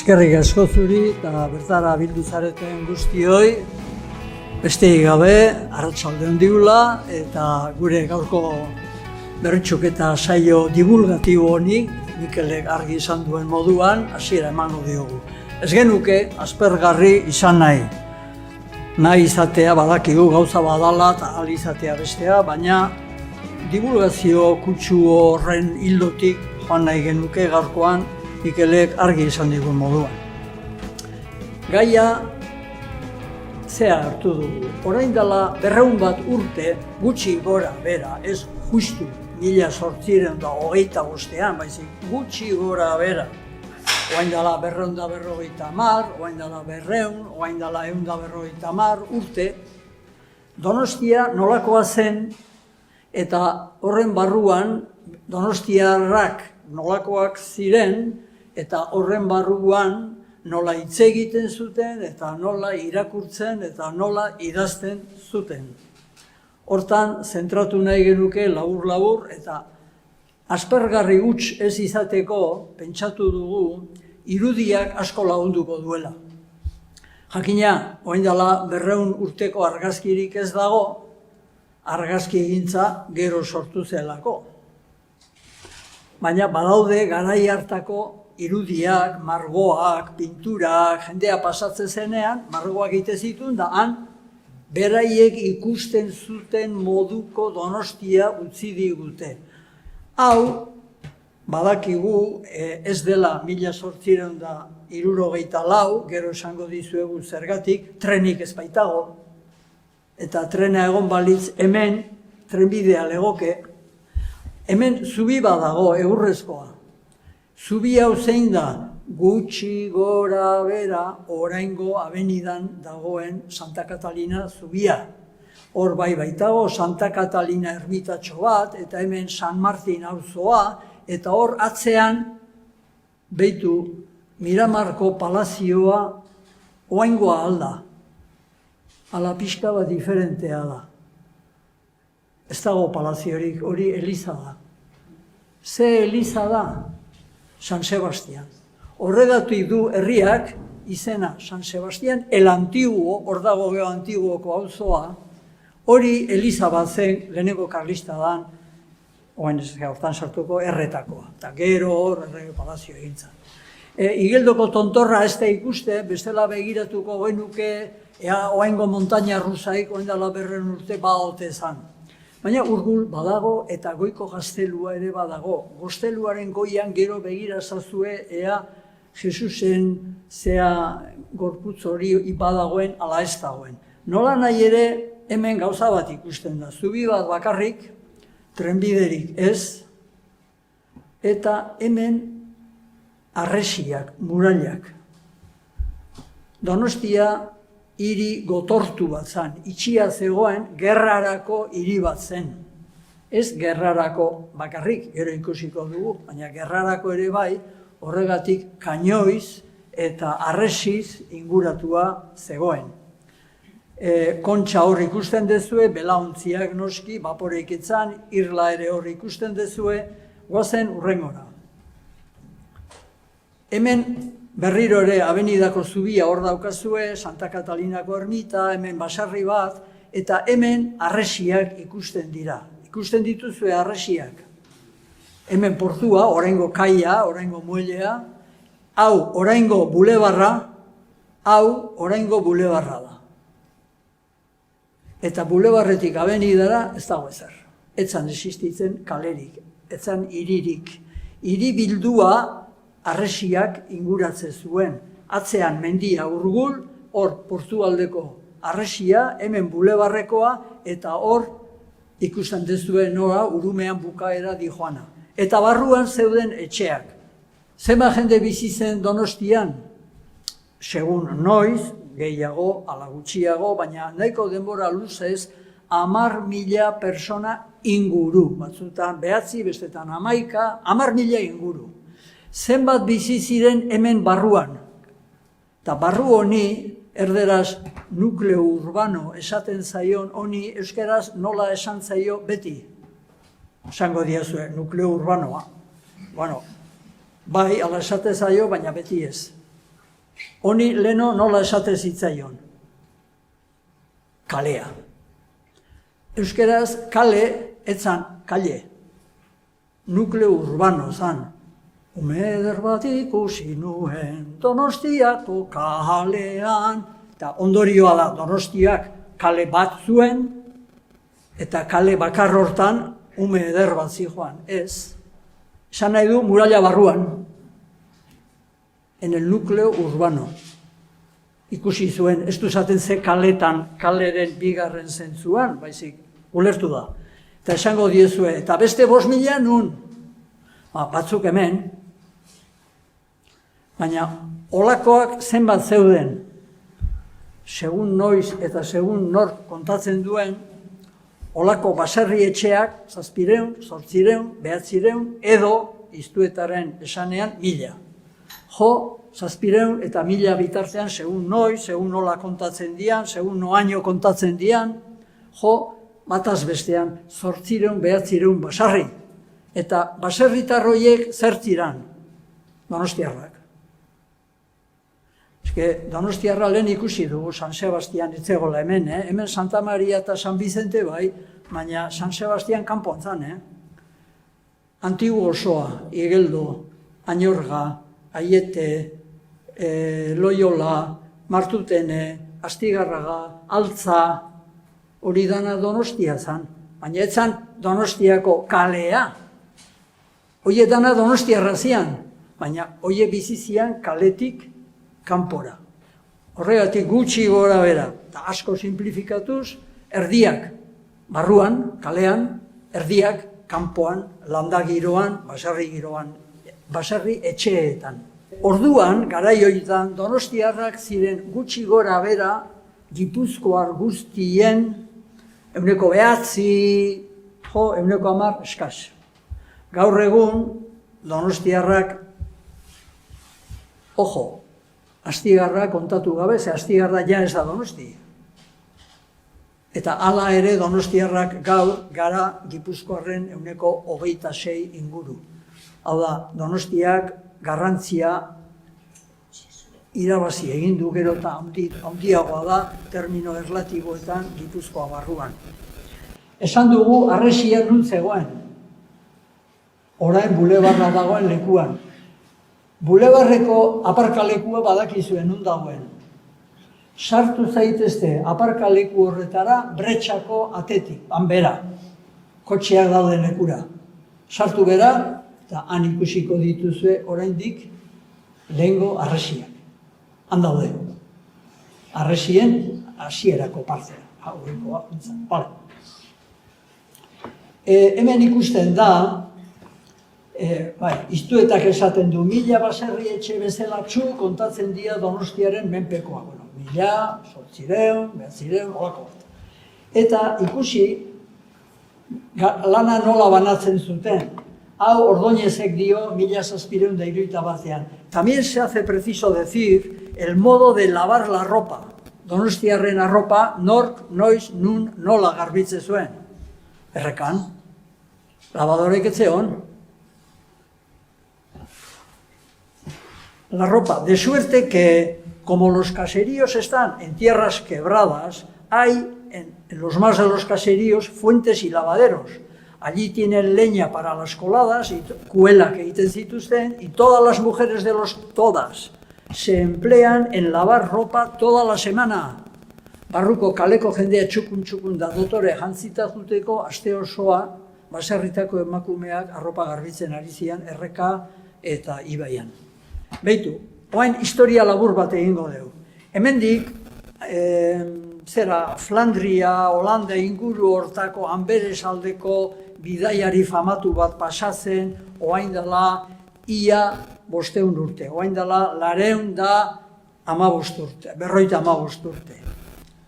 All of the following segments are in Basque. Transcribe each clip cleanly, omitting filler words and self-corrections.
Eskerrik asko zuri eta bertara bildu zareten guztioi, besterik gabe, arratsalde on digula eta gure gaurko berritxoketa saio divulgatibo honi, Mikelek argi izan duen moduan, hasiera emango diogu. Ez genuke aspergarri izan nahi. Nahi izatea badakigu gauza badala eta ahal izatea bestea, baina divulgazio kutsu horren hildotik joan nahi genuke gaurkoan Mikelek argi izan digun moduan. Gaia zea hartu dugu. Orain dela 200 urte gutxi gora bera, ez justu 1825, baizik gutxi gora bera. Orain dela 250, orain dela 200, orain dela 150 urte, Donostia nolakoa zen eta horren barruan donostiarrak nolakoak ziren eta horren barruan nola hitz egiten zuten eta nola irakurtzen eta nola idazten zuten. Hortan zentratu nahi genuke labur-labur eta aspergarri huts ez izateko pentsatu dugu irudiak asko lagunduko duela. Jakina, orain dela 200 urteko argazkirik ez dago, argazki egintza gero sortu zelako. Baina badaude garai hartako irudiak, margoak, pinturak, jendea pasatzen zenean, margoak egite zituen da han beraiek ikusten zuten moduko Donostia utzi digute. Hau, badakigu ez dela 1874, gero esango dizuegu zergatik, trenik ez baitago, eta trena egon balitz hemen trenbidea legoke, hemen zubi badago egurrezkoa. Zubi hau zein da, gutxi gora bera oraingo abenidan dagoen Santa Catalina zubia. Hor bai baitago Santa Catalina ermitatxo bat, eta hemen San Martin auzoa, eta hor atzean, beitu, Miramarko palazioa oaingoa alda. Ala pixka bat diferentea da. Ez dago palaziorik, hori Eliza da. Ze Eliza da? San Sebastian. Horregatik du herriak izena San Sebastian, el Antiguo, hor dago gero Antiguoko auzoa, hori Eliza bat zen, lehenengo karlista dan, hortan sartuko erretakoa, eta gero hor errege palazio egintzen. Igeldoko tontorra ez da ikuste, bestela begiratuko genuke, oaingo montaña rusaik, oain dela 200 urte baote zan. Baina urgul badago eta goiko gaztelua ere badago. Gazteluaren goian gero begira zazue ea Jesusen zea gorputz hori badagoen ala ez dagoen. Nola nahi ere hemen gauza bat ikusten da. Zubi bat bakarrik, trenbiderik ez, eta hemen harresiak, murallak. Donostia hiri gotortu bat zen, itxia zegoen gerrarako hiri bat zen. Ez gerrarako bakarrik, gero ikusiko dugu, baina gerrarako ere bai, horregatik kainoiz eta harresiz inguratua zegoen. Kontxa hor ikusten dezue, belauntziak noski, baporeik etzan, irla ere hor ikusten dezue, goazen urrengora. Hemen berriro ere abenidako zubia hor daukazue, Santa Catalinako ermita, hemen basarri bat, eta hemen harresiak ikusten dira. Ikusten dituzue harresiak. Hemen portua, oraingo kaia, oraingo muellea, hau oraingo bulebarra, hau oraingo bulebarra da. Eta bulebarretik abenidara ez dago ezer. Etzan existitzen kalerik, etzan hiririk. Hiri bildua harresiak inguratzen zuen. Atzean mendia urgul, hor portualdeko harresia, hemen bulebarrekoa, eta hor ikusten dezuen nora urumean bukaera dijoana. Eta barruan zeuden etxeak. Zenba jende bizi zen Donostian? Segun noiz, gehiago, ala gutxiago, baina nahiko denbora luzez 10.000 persona inguru. Batzutan 9, bestetan 11, 10.000 inguru. Zenbat bizi ziren hemen barruan. Eta barru honi, erderaz nukleo urbano esaten zaion honi, euskaraz nola esan zaio beti. Esango diazue, nukleo urbanoa. Bueno, bai, ala esate zaio, baina beti ez. Honi leno nola esate zitzaion? Kalea. Euskeraz, kale, etzan, kalle. Nukleo urbano zan. Ume eder bat ikusi nuen Donostiako kalean. Eta ondorioa da, Donostiak kale bat zuen, eta kale bakar hortan ume eder bat zijoan. Ez. Esan nahi du muralla barruan. En el núcleo urbano. Ikusi zuen, ez du zaten ze kaletan, kaleren bigarren zentzuan, baizik, ulertu da. Eta esango diezue, eta beste 5.000 nun, batzuk hemen, baina olakoak zenbat zeuden, segun noiz eta segun nor kontatzen duen, olako baserri etxeak, 700, 800, 900, edo, iztuetaren esanean, 1000. Jo, 700 eta 1000 bitartean, segun noiz, segun nola kontatzen dian, segun noaino kontatzen dian, jo, bataz bestean, 800, 900 basarri. Eta baserritar horiek zertziran, donostiarrak. Donostiarra lehen ikusi dugu, San Sebastian itzegola hemen, hemen Santa Maria eta San Vicente bai, baina San Sebastian kanpoan zan, Antigu osoa, Igeldo, Añorga, Aiete, Loiola, Martutene, Astigarraga, Altza, hori dana Donostia zan, baina etzan Donostiako kalea. Oie dana Donostiarra zian, baina oie bizizian kaletik kanpora. Horregatik gutxi gora bera, eta asko simplifikatuz, erdiak barruan, kalean, erdiak kanpoan, landagiroan, baserri giroan, baserri etxeetan. Orduan, garai horietan, donostiarrak ziren gutxi gora bera, Gipuzkoar guztien, 9, 10, eskaz. Gaur egun, donostiarrak, ojo, Astigarra kontatu gabe, ze Astigarra ja ez da Donosti. Eta hala ere donostiarrak gaur gara Gipuzkoarren 26 inguru. Hau da, Donostiak garrantzia irabazi egin du gero eta handiagoa da termino erlatiboetan Gipuzkoa barruan. Esan dugu harresia nun zegoen. Orain bulebarra dagoen lekuan. Bulebarreko aparkalekua badakizuen nun dagoen. Sartu zaitezte aparkaleku horretara bretxako atetik, han bera, kotxeak dauden lekura. Sartu bera, eta han ikusiko dituzue oraindik lehengo harresiak. Han daude. Harresien hasierako partea. Aurrekoa, hemen ikusten da, iztuetak esaten du, 1000 baserri etxe bezelatxu kontatzen dira Donostiaren menpekoa. 1000, 800, 900, olako bat. Eta ikusi, lana nola banatzen zuten. Hau Ordóñezek dio 1771. También se hace preciso decir el modo de lavar la ropa. Donostiarren arropa nork, noiz, nun, nola garbitze zuen. Errekan, lavadorek etzeon. La ropa, de suerte que, como los caseríos están en tierras quebradas, hay en los más de los caseríos fuentes y lavaderos. Allí tienen leña para las coladas y kuela que egiten zituzten, y todas las mujeres todas, se emplean en lavar ropa toda la semana. Barruko kaleko jendea txukun da dotore jantzita zuteko aste osoa baserritako emakumeak arropa garbitzen ari zian Erreka eta Ibaian. Beitu, oain historia labur bat egingo dugu. Hemendik, Flandria, Holanda inguru hortako Anberes aldeko bidaiari famatu bat pasatzen, oain dela ia 500 urte, oain dela 215 urte, 515 urte.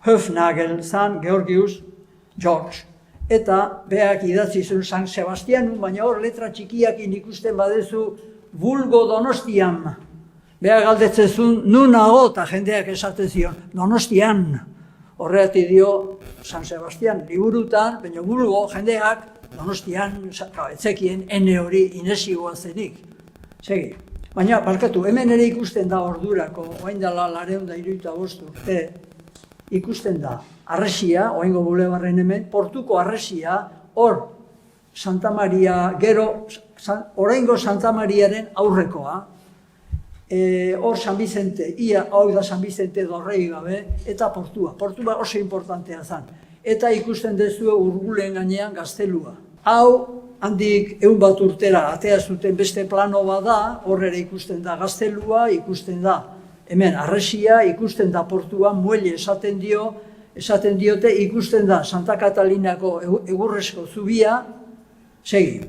Höfnagel zan Georgius George, eta beak idatzi zuen San Sebastianun, baina hor letra txikiakin ikusten badezu Vulgo Donostian. Beak galdetzen zuen nunago eta jendeak esaten zion Donostian. Horregatik dio San Sebastian liburutan, baina vulgo jendeak Donostian etzekien ene hori inesigoa zenik. Segi, Baina, barkatu, hemen ere ikusten da ordurako, orain dela 975 urte, ikusten da, harresia, oraingo bulebarren hemen, Portuko harresia, hor, Santa Maria, gero, oraingo Santa Mariaren aurrekoa, hor San Vicente, hau da San Vicente dorrei gabe, eta portua oso importantea zen. Eta ikusten dezue urgulen gainean gaztelua. Hau, handik 100 urtera atea zuten beste plano bada, hor ere ikusten da gaztelua, ikusten da hemen harresia, ikusten da portua, muelle esaten diote, ikusten da Santa Katalinako egurrezko zubia, segi.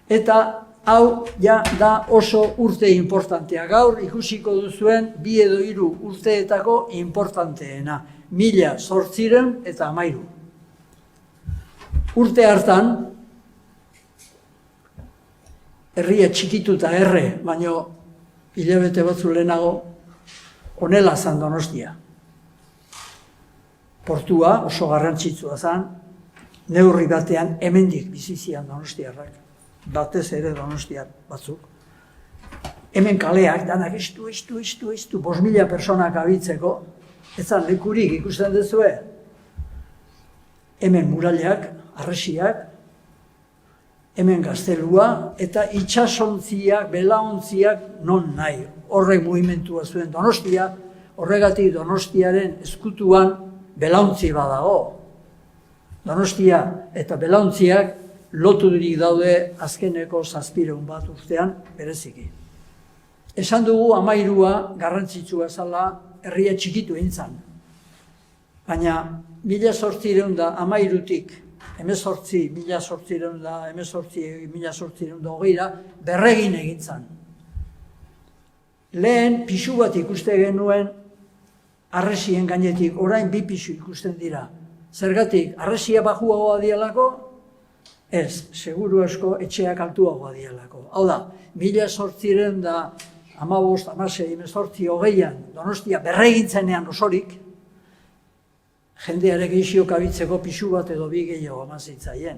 Eta hau ja da oso urte importantea. Gaur ikusiko duzuen 2 edo 3 urteetako importanteena. 1813. Urte hartan, herria txikituta baino hilabete batzu lehenago, honela zan Donostia. Portua oso garrantzitsua zan, neurri batean hemendik bizizian donostiarrak, batez ere donostiar batzuk. Hemen kaleak, danak estu, 5.000 personak abitzeko, ezan lekurik ikusten dezue. Hemen murallak, harresiak, hemen gaztelua, eta itxasontziak, belaontziak non nahi. Horrek mugimentua zuen Donostia, horregatik Donostiaren eskutuan belauntzi badago. Donostia eta belauntziak loturik daude azkeneko 700 bat urtean bereziki. Esan dugu 13 garrantzitsua zala herria txikitu egin zan. Baina 1813tik 1820 berregin egin zan. Lehen pisu bat ikuste genuen harresien gainetik, orain 2 pisu ikusten dira. Zergatik, harresia bajuagoa dialako? Ez, seguru asko etxeak altuagoa dialako. Hau da, 1815, 16, 20an Donostia berregintzenean osorik, jendeare gehiago kabitzeko pisu bat edo 2 gehiago amazitzaien.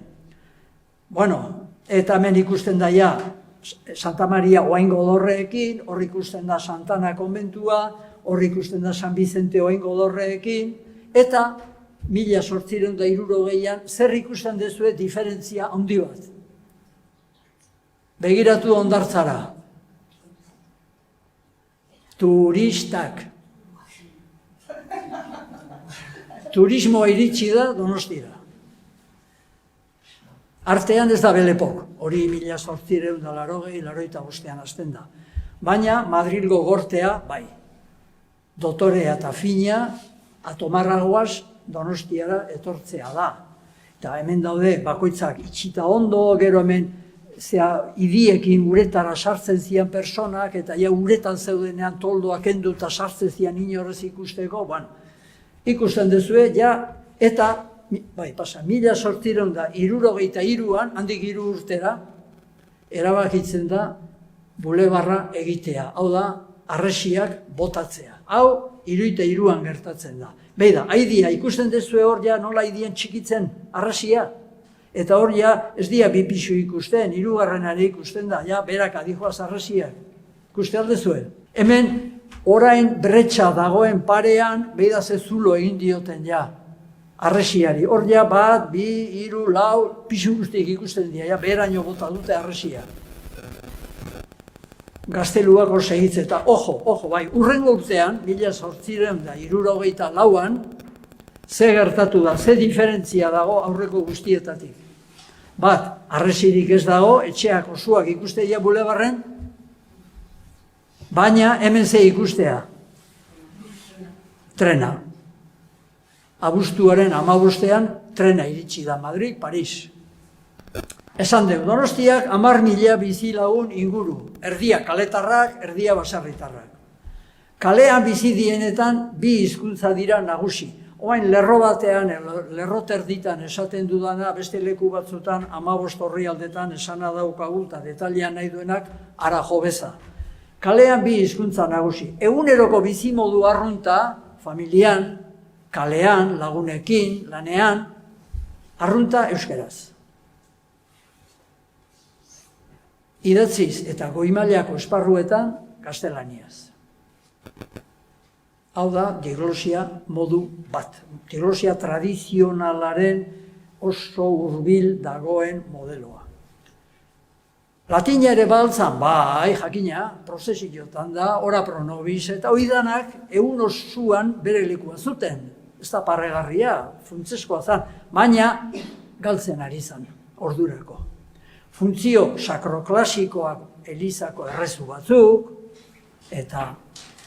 Bueno, eta hemen ikusten da ja, Santa Maria Oaingo dorreekin, hor ikusten da Santana konbentua, hor ikusten da San Vicente Oaingo dorreekin, eta 1860an zer ikusten dezue diferentzia handi bat. Begiratu hondartzara. Turistak. Turismoa iritsi da Donostira. Artean ez da Belepok, hori 1885an hasten da. Baina Madrilgo gortea, bai. Dotorea eta fina, atomarragoaz Donostiara etortzea da. Eta hemen daude bakoitzak itxita ondo, gero hemen idiekin uretara sartzen zian personak, eta ja uretan zeudenean toldoak kendu eta sartzen zian inorrez ikusteko, ikusten dezue, ja, eta, bai, pasa, 1863an, handik 3 urtera, erabakitzen da bulebarra egitea, hau da, harresiak botatzea. Hau, 73an gertatzen da. Beida, haidia, ikusten dezue hor ja nola haidian txikitzen harresia, eta hor ja ez dia 2 pisu ikusten, 3. ikusten da, ja, berak adijoaz harresiak. Ikuste aldezue. Hemen, orain bretxa dagoen parean, beida ze zulo egin dioten ja, harresiari. Hor ja, 1, 2, 3, 4 pisu guztiak ikusten dira, ja, beheraino bota dute harresia. Gazteluak hor segitze eta, ojo, bai, urrengo urtean, 1864an, ze gertatu da, ze diferentzia dago aurreko guztietatik. Bat, harresirik ez dago, etxeak osoak ikusteia bulebarren, baina hemen ze ikustea. Trena. Abuztuaren 15ean, trena iritsi da Madrid, Paris. Esan dugu, Donostiak 10.000 bizilagun inguru, erdia kaletarrak, erdia baserritarrak. Kalean bizi dienetan 2 hizkuntza dira nagusi. Oain lerro batean, lerro terditan esaten dudana, beste leku batzutan 15 orrialdetan esana daukagu eta detailean nahi duenak ara jo beza. Kalean 2 hizkuntza nagusi. Eguneroko bizimodu arrunta, familian, kalean, lagunekin, lanean, arrunta euskeraz. Idatziz eta goi mailako esparruetan gaztelaniaz. Hau da, diglosia modu bat. Diglosia tradizionalaren oso hurbil dagoen modeloa. Latina ere baltzan, bai, jakina, prozesiotan da, ora pro nobis, eta oidanak egun osuan bere lekua zuten. Ez da parregarria, funtzeskoa zan, baina galtzen ari zan, ordurako. Funtzio sakroklasikoak elizako errezu batzuk, eta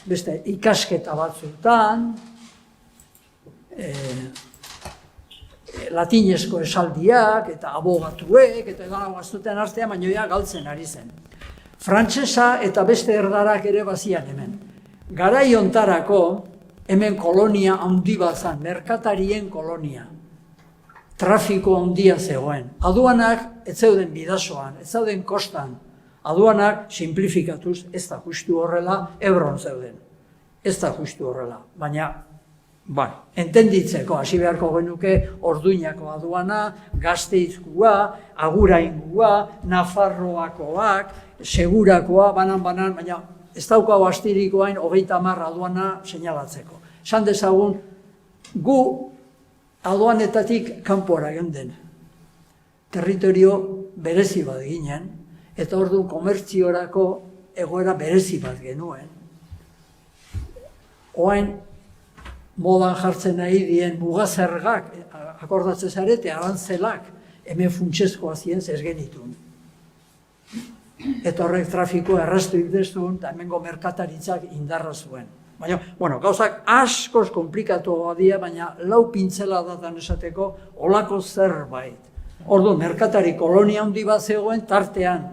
beste ikasketa batzutan, latinezko esaldiak eta abogatuek eta edan bazuten artean, baina ja galtzen ari zen. Frantsesa eta beste erdarak ere bazian hemen. Garai hontarako hemen kolonia handi bat zen, merkatarien kolonia. Trafiko handia zegoen. Aduanak ez zeuden bidasoan, ez zeuden kostan. Aduanak simplifikatuz ez da justu horrela, Ebron zeuden. Ez da justu horrela, baina entenditzeko, hasi beharko genuke Orduñako aduana, Gasteizkoa, Aguraingua, Nafarroakoak, Segurakoa, banan, baina ez daukagu astirikoain 30 aduana seinalatzeko. Esan dezagun, gu aduanetatik kanpora geunden. Territorio berezi bat ginen, eta orduan komertziorako egoera berezi bat genuen. Oain, modan jartzen nahi dien mugazergak, akordatzen zarete, arantzelak, hemen funtsezkoa zien ez genitun. Eta horrek trafiko erraztu ibdezun, eta hemengo merkataritzak indarra zuen. Baina, gauzak askoz komplikatu dira, baina lau pintzela datan esateko olako zerbait. Ordu, merkatari kolonia handi bat zegoen, tartean,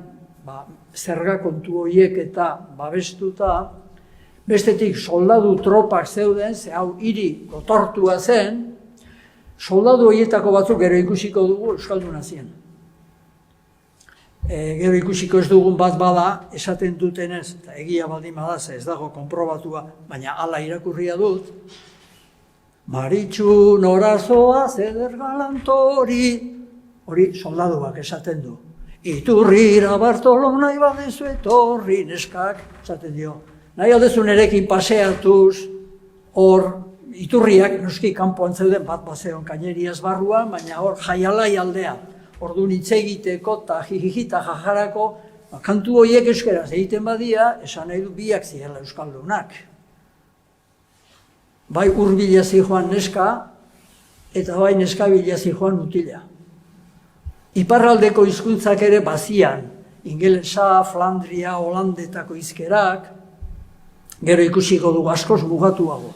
zerga kontu horiek eta babestuta, bestetik soldadu tropak zeuden, ze hau hiri gotortua zen, soldadu horietako batzuk gero ikusiko dugu euskalduna zien. Gero ikusiko ez dugun bat bada, esaten dutenez, eta egia baldin badaz, ez dago konprobatua, baina hala irakurria dut, Maritxu norazoa zeder galantori, hori soldaduak esaten du. Iturrira Bartolo nahi badezu etorri, neskak, esaten dio. Nahi aldezu nerekin paseatuz, hor iturriak, noski kanpoan zeuden bat bazeon kaineriaz barruan, baina hor jaialai aldea. Orduan hitz egiteko eta jijijita jajarako, kantu horiek euskeraz egiten badia, esan nahi du biak zirela euskaldunak. Bai hurbila zijoan neska, eta bai neska bila zijoan mutila. Iparraldeko hizkuntzak ere bazian, ingelesa, Flandria, Holandetako hizkerak, gero ikusiko dugu askoz mugatuago.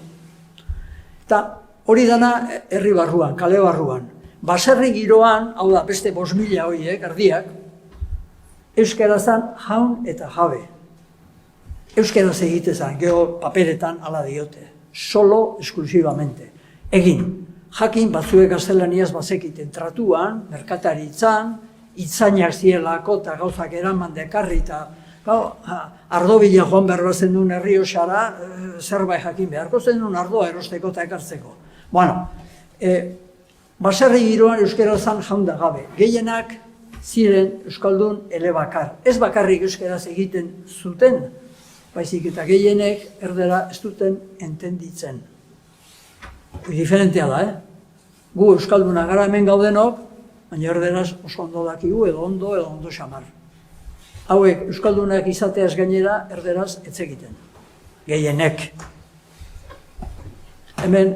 Eta hori dana herri barruan, kale barruan. Baserri giroan, hau da, beste 5.000 horiek, erdiak, euskarazan jaun eta jabe. Euskaraz egitezan, gero paperetan hala diote. Solo, exclusivamente. Egin, jakin batzuek gaztelaniaz bazekiten tratuan, merkataritzan, itzainak zielako eta gauzak eraman dekarri eta ardobila joan behar zen duen Errioxara, zerbait jakin beharko zen duen ardoa erosteko eta ekartzeko. Baserri giroan euskarazan jaun da gabe. Gehienak ziren euskaldun elebakar. Ez bakarrik euskaraz egiten zuten, baizik eta gehienek erdera ez duten entenditzen. Diferentea da, Gu euskalduna gara hemen gaudenok, baina erderaz oso ondo dakigu edo ondo xamar. Hauek euskaldunak izateaz gainera erderaz ez egiten. Gehienek. Hemen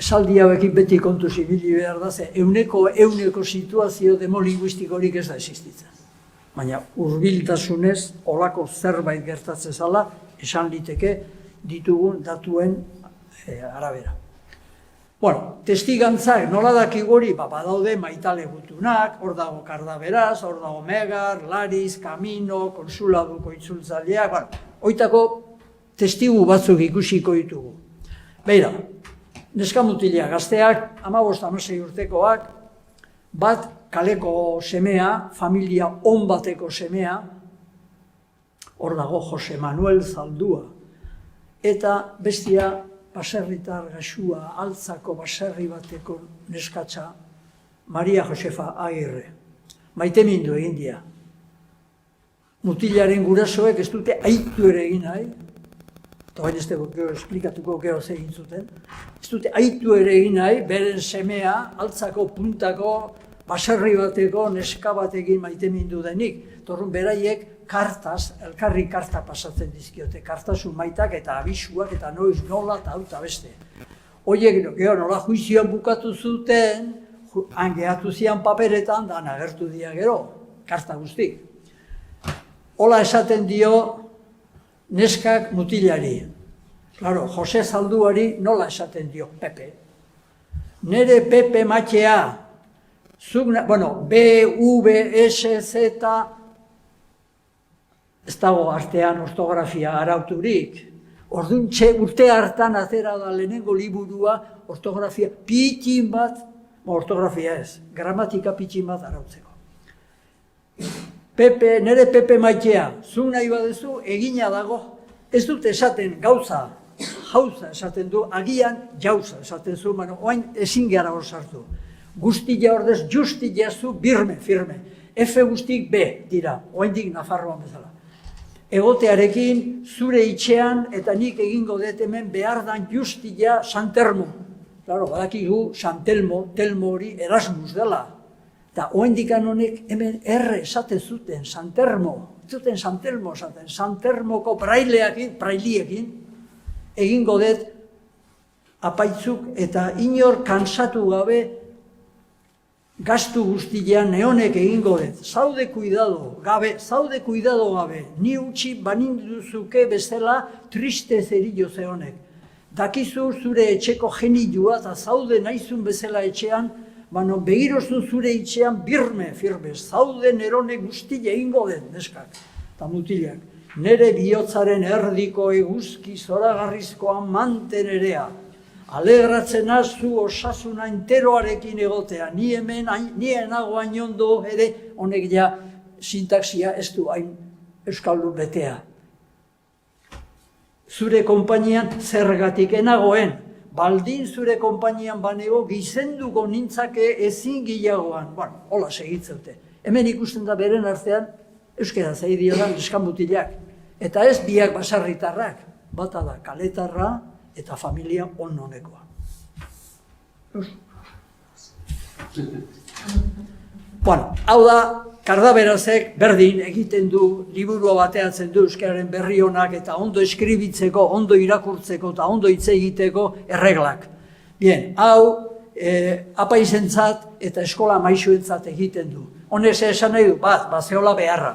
saldi hauekin beti kontu zibili behar da, ze euneko situazio demolinguistikorik ez da existitzen. Baina hurbiltasunez olako zerbait gertatzen zala, esan liteke ditugun datuen arabera. Testigantzak nola dakigu hori, badaude Maitale gutunak, hor dago Kardaberaz, hor dago Megar, Lariz, Camino, Konsuladuko itzultzaileak, hoitako testigu batzuk ikusiko ditugu. Beira, neska-mutilak gazteak, 15-16 urtekoak, bat kaleko semea, familia on bateko semea, hor dago Jose Manuel Zaldua, eta bestia baserritar gaxua, altzako baserri bateko neskatxa, Maria Josefa Agirre. Maitemindu egin dira. mutilaren gurasoek ez dute aitu ere egin nahi, eta baina ez dugu esplikatuko geho egin zuten, ez dute aitu ere egin nahi, beren semea, altzako, puntako, baserri bateko, neska batekin maitemindu denik. Torrun beraiek kartaz, elkarri karta pasatzen dizkiote, kartasun maitak eta abisuak eta noiz nola eta hau eta beste. Oiek, gero nola juizioan bukatu zuten, hangehatu zian paperetan, dan agertu dira gero, karta guztik. Hola esaten dio neskak mutilari. Claro, Jose Zalduari nola esaten dio Pepe. Nere Pepe matxea, B, V, S, Z, ez dago artean ortografia arauturik. Orduan urte hartan atera da lehenengo liburua ortografia pitxin bat, ortografia ez, gramatika pitxin bat arautzeko. Pepe, nere Pepe maitea, zuk nahi badezu, egina dago, ez dut esaten gauza, jauza esaten du, agian jauza esaten zu, oain ezin gara hor sartu. Guztia ordez, justia zu, birme, firme. F guztik B dira, oaindik Nafarroan bezala. Egotearekin, zure itxean, eta nik egingo dut hemen behar dan justia Santermo. Claro, badakigu Santelmo, Telmo hori Erasmus dela. Eta oendikan honek hemen erre esaten zuten, Santermo, zuten Santelmo esaten, Santermoko prailiekin, egingo dut apaitzuk eta inor kansatu gabe, gastu guztian neonek egingo dut. Zaude kuidado gabe, ni utzi baninduzuke bezala triste zerillo zehonek. Dakizu zure etxeko genilua eta zaude naizun bezala etxean, begirozu zure itxean birme, firme, zaude nerone guztia egingo den, neskak, eta mutilak. Nere bihotzaren erdiko eguzki zoragarrizkoan mantenerea. Alegratzen azu osasuna enteroarekin egotea. Ni hemen, ni enago ainondo ere, honek ja sintaxia ez du hain euskaldun betea. Zure konpainian zergatik enagoen. Baldin zure konpainian banego gizenduko nintzake ezin gehiagoan. Hola segitzeute. Hemen ikusten da beren artean euskera zaidiodan eskanbutilak. Eta ez biak basarritarrak. Bata da kaletarra eta familia on-honekoa. Hau da, Kardaberazek berdin egiten du, liburua bateatzen du euskararen berri honak eta ondo eskribitzeko, ondo irakurtzeko eta ondo hitz egiteko erreglak. Bien, hau apaizentzat eta eskola maisuentzat egiten du. Honek esan nahi du, bazeola beharra.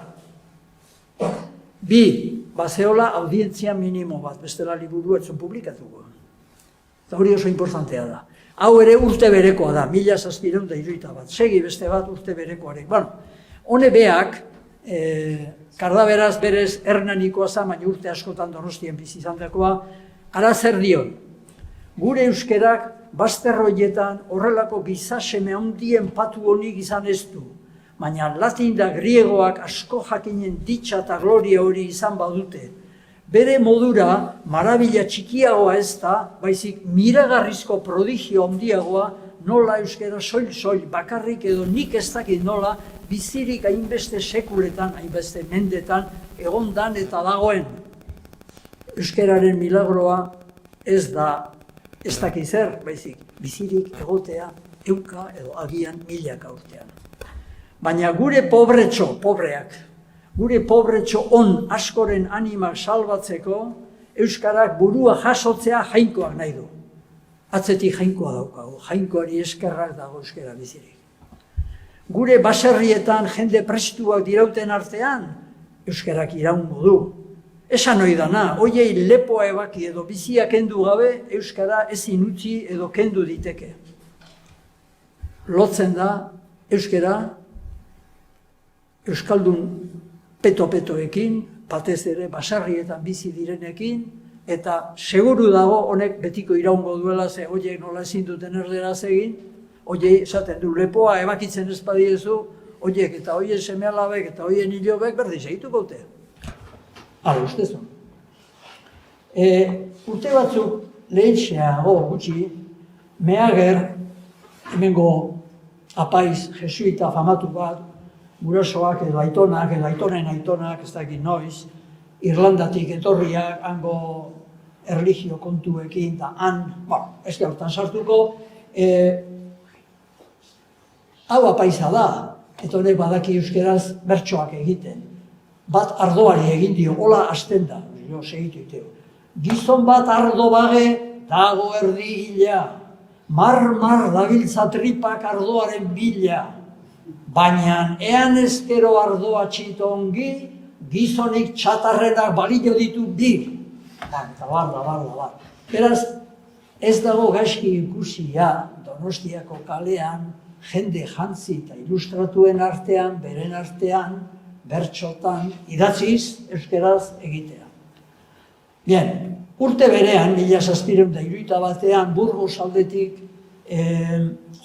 Bi, bazeola audientzia minimo bat, bestela liburu etzun publikatuko. Eta hori oso importantea da. Hau ere urte berekoa da, 1771 segi beste bat urte berekoarek. Hone beak, Kardaberaz berez hernanikoa za, baina urte askotan Donostien bizi izandakoa, ara zer dion. Gure euskerak bazterroietan horrelako gizaseme handien patu honik izan ez du. Baina latin da griegoak asko jakinen ditxa eta gloria hori izan badute. Bere modura, marabila txikiagoa ez da, baizik miragarrizko prodigio handiagoa, nola euskera soil bakarrik edo nik ez dakit nola, bizirik hainbeste sekuletan, hainbeste mendetan, egondan eta dagoen. Euskeraren milagroa ez da, ez dakit zer, baizik, bizirik egotea, euka edo agian milaka urtean. Baina gure pobreak, gure pobretxo on askoren animak salbatzeko, euskarak burua jasotzea jainkoak nahi du. Atzetik jainkoa daukagu, jainkoari eskerrak dago euskara bizirik. Gure baserrietan jende prestuak dirauten artean, euskarak iraungo du. Esan hori dana, hoiei lepoa ebaki edo bizia kendu gabe, euskara ezin utzi edo kendu diteke. Lotzen da, euskara, euskaldun peto-petoekin, batez ere baserrietan bizi direnekin, eta seguru dago honek betiko iraungo duela ze horiek nola ezin duten erderaz egin, horiek esaten du lepoa ebakitzen ez badiezu, horiek eta horien seme-alabek eta horien hilobek berdin segituko dute. Hala, ustezun. Urte batzuk lehentxeago gutxi, Meager, hemengo apaiz jesuita famatu bat, gurasoak edo aitonak, edo aitonen aitonak, ez dakit noiz, Irlandatik etorriak, hango erlijio kontuekin, eta ez da hortan sartuko, hau apaisa da, eta honek badaki euskeraz bertsoak egiten. Bat ardoari egin dio, hola hasten da, segitu iteo. Gizon bat ardo bage, dago erdi hila, mar dabiltza tripak ardoaren bila, baina ean ezkero ardoa txito ongi, gizonik txatarrenak balio ditu bi. Eta bar. Beraz, ez dago gaizki ikusia Donostiako kalean, jende jantzi eta ilustratuen artean, beren artean, bertxotan, idatziz, euskeraz egitea. Bien, urte berean, 1771 Burgos aldetik,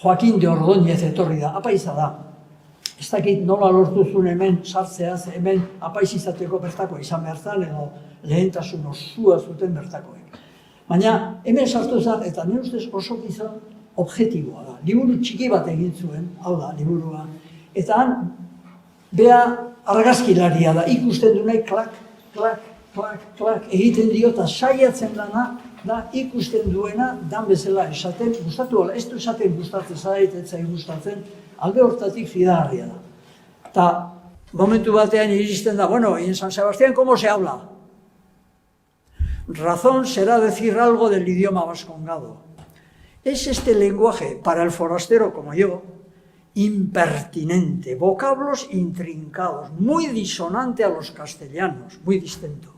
Joaquin de Ordóñez etorri da, apaiza da. Ez dakit nola lortuzun hemen sartzeaz, hemen apaiz izateko bertako izan behar zan, edo lehentasun osua zuten bertakoek. Baina hemen sartu zen, eta nire ustez oso gizon objektiboa da. Liburu txiki bat egin zuen, hau da, liburua. Eta han, bea argazkilaria da, ikusten du nahi klak, egiten dio, eta saiatzen dana, da ikusten duena, dan bezala esaten, gustatu, ez du esaten gustatzen, zaitetzai gustatzen, alde hortatik fidagarria da. Eta momentu batean iristen da, bueno, en San Sebastián, ¿cómo se habla? Razón será decir algo del idioma vascongado. Es este lenguaje, para el forastero como yo, impertinente, vocablos intrincados, muy disonante a los castellanos, muy distinto.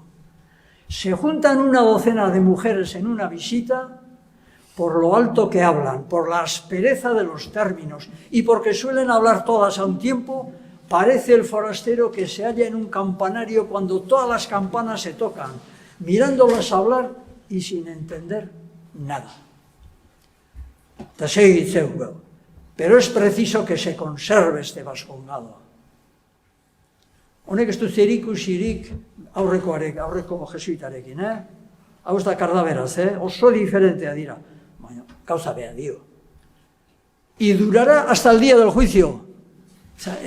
Se juntan una docena de mujeres en una visita por lo alto que hablan, por la aspereza de los términos y porque suelen hablar todas a un tiempo, parece el forastero que se halla en un campanario cuando todas las campanas se tocan, mirándolas hablar y sin entender nada. Pero es preciso que se conserve este vascongado. Honek ez du zerikusirik aurreko jesuitarekin, Hau ez da kardaberaz, oso diferentea dira. Baina, gauza beha dio. Y durará hasta el día del juicio.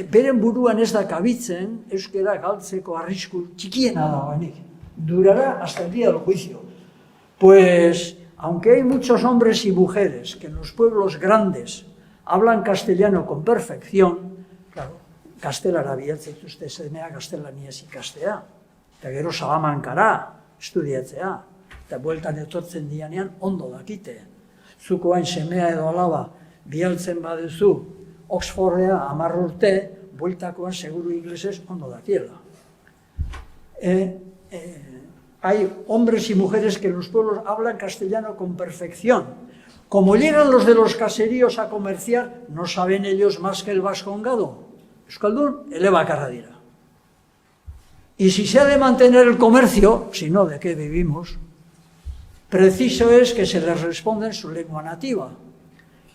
Beren buruan ez da kabitzen, euskera galtzeko arrisku txikiena dagoenik. Durará hasta el día del juicio. Pues, aunque hay muchos hombres y mujeres que en los pueblos grandes hablan castellano con perfección, claro, gaztelara bialtzen dituzte zenea gaztelaniaz ikastea, eta gero Salamankara estudiatzea, eta bueltan etortzen dianean ondo dakite. Zuko hain semea edo alaba bialtzen baduzu Oxfordea 10 urte, bueltakoan seguru inglesez ondo dakiela. Hay hombres y mujeres que en los pueblos hablan castellano con perfección. Como llegan los de los caseríos a comerciar, no saben ellos más que el vascongado. Euskaldun, elebakarra dira. Y si se ha de mantener el comercio, si no, ¿de qué vivimos? Preciso es que se les responda en su lengua nativa.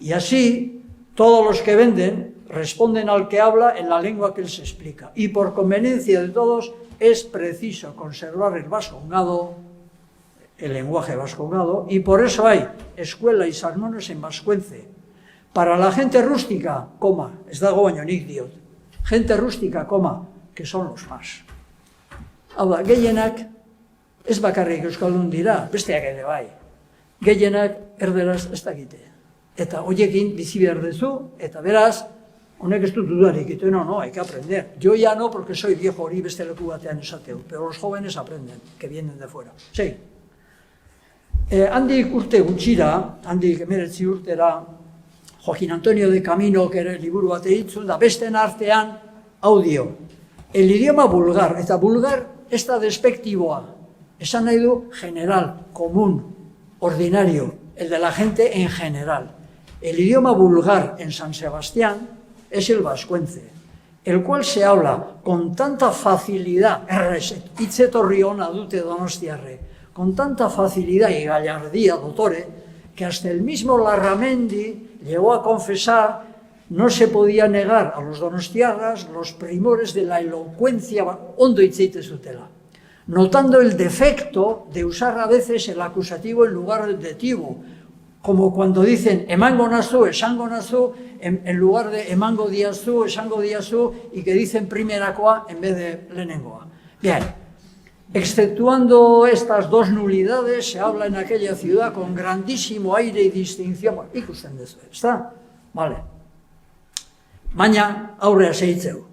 Y así, todos los que venden responden al que habla en la lengua que les explica. Y por conveniencia de todos, es preciso conservar el vascongado, el lenguaje vascongado, y por eso hay escuela y sermones en vascuence. Para la gente rústica, ez dago baino nik diot, gente rústica, que son los más. Hau da, gehienak ez bakarrik euskaldun dira, besteak ere bai. Gehienak erderaz ez dakite. Eta hoiekin bizi behar duzu, eta beraz, honek ez dut dudarik, no, hay que aprender. Yo ya no, porque soy viejo, hori beste leku batean esateu, pero los jóvenes aprenden, que vienen de fuera. Sí. Handik urte gutxira, handik 19 urtera, Joaquín Antonio de Camino, ere liburu bat egitzun, da besten artean audio. El idioma vulgar, eta vulgar ez da despectivoa, esan nahi du general, común, ordinario, el de la gente en general. El idioma vulgar en San Sebastián es el vascuence, el cual se habla con tanta facilidad, hitzetorri ona dute donostiarre, con tanta facilidad y gallardía, dottore, que hasta el mismo Larramendi llegó a confesar, no se podía negar a los donostiarras los primores de la elocuencia ondo hitzeite zutela, notando el defecto de usar a veces el acusativo en lugar del dativo, Como cuando dicen emango nazu, esango nazu, en lugar de emango diazu, esango diazu, y que dicen primerakoa en vez de lehenengoa. Bien, exceptuando estas dos nulidades, se habla en aquella ciudad con grandísimo aire y distinción. Bueno, ikusten dezu, ¿está? Vale. Baina aurrea segitzeu.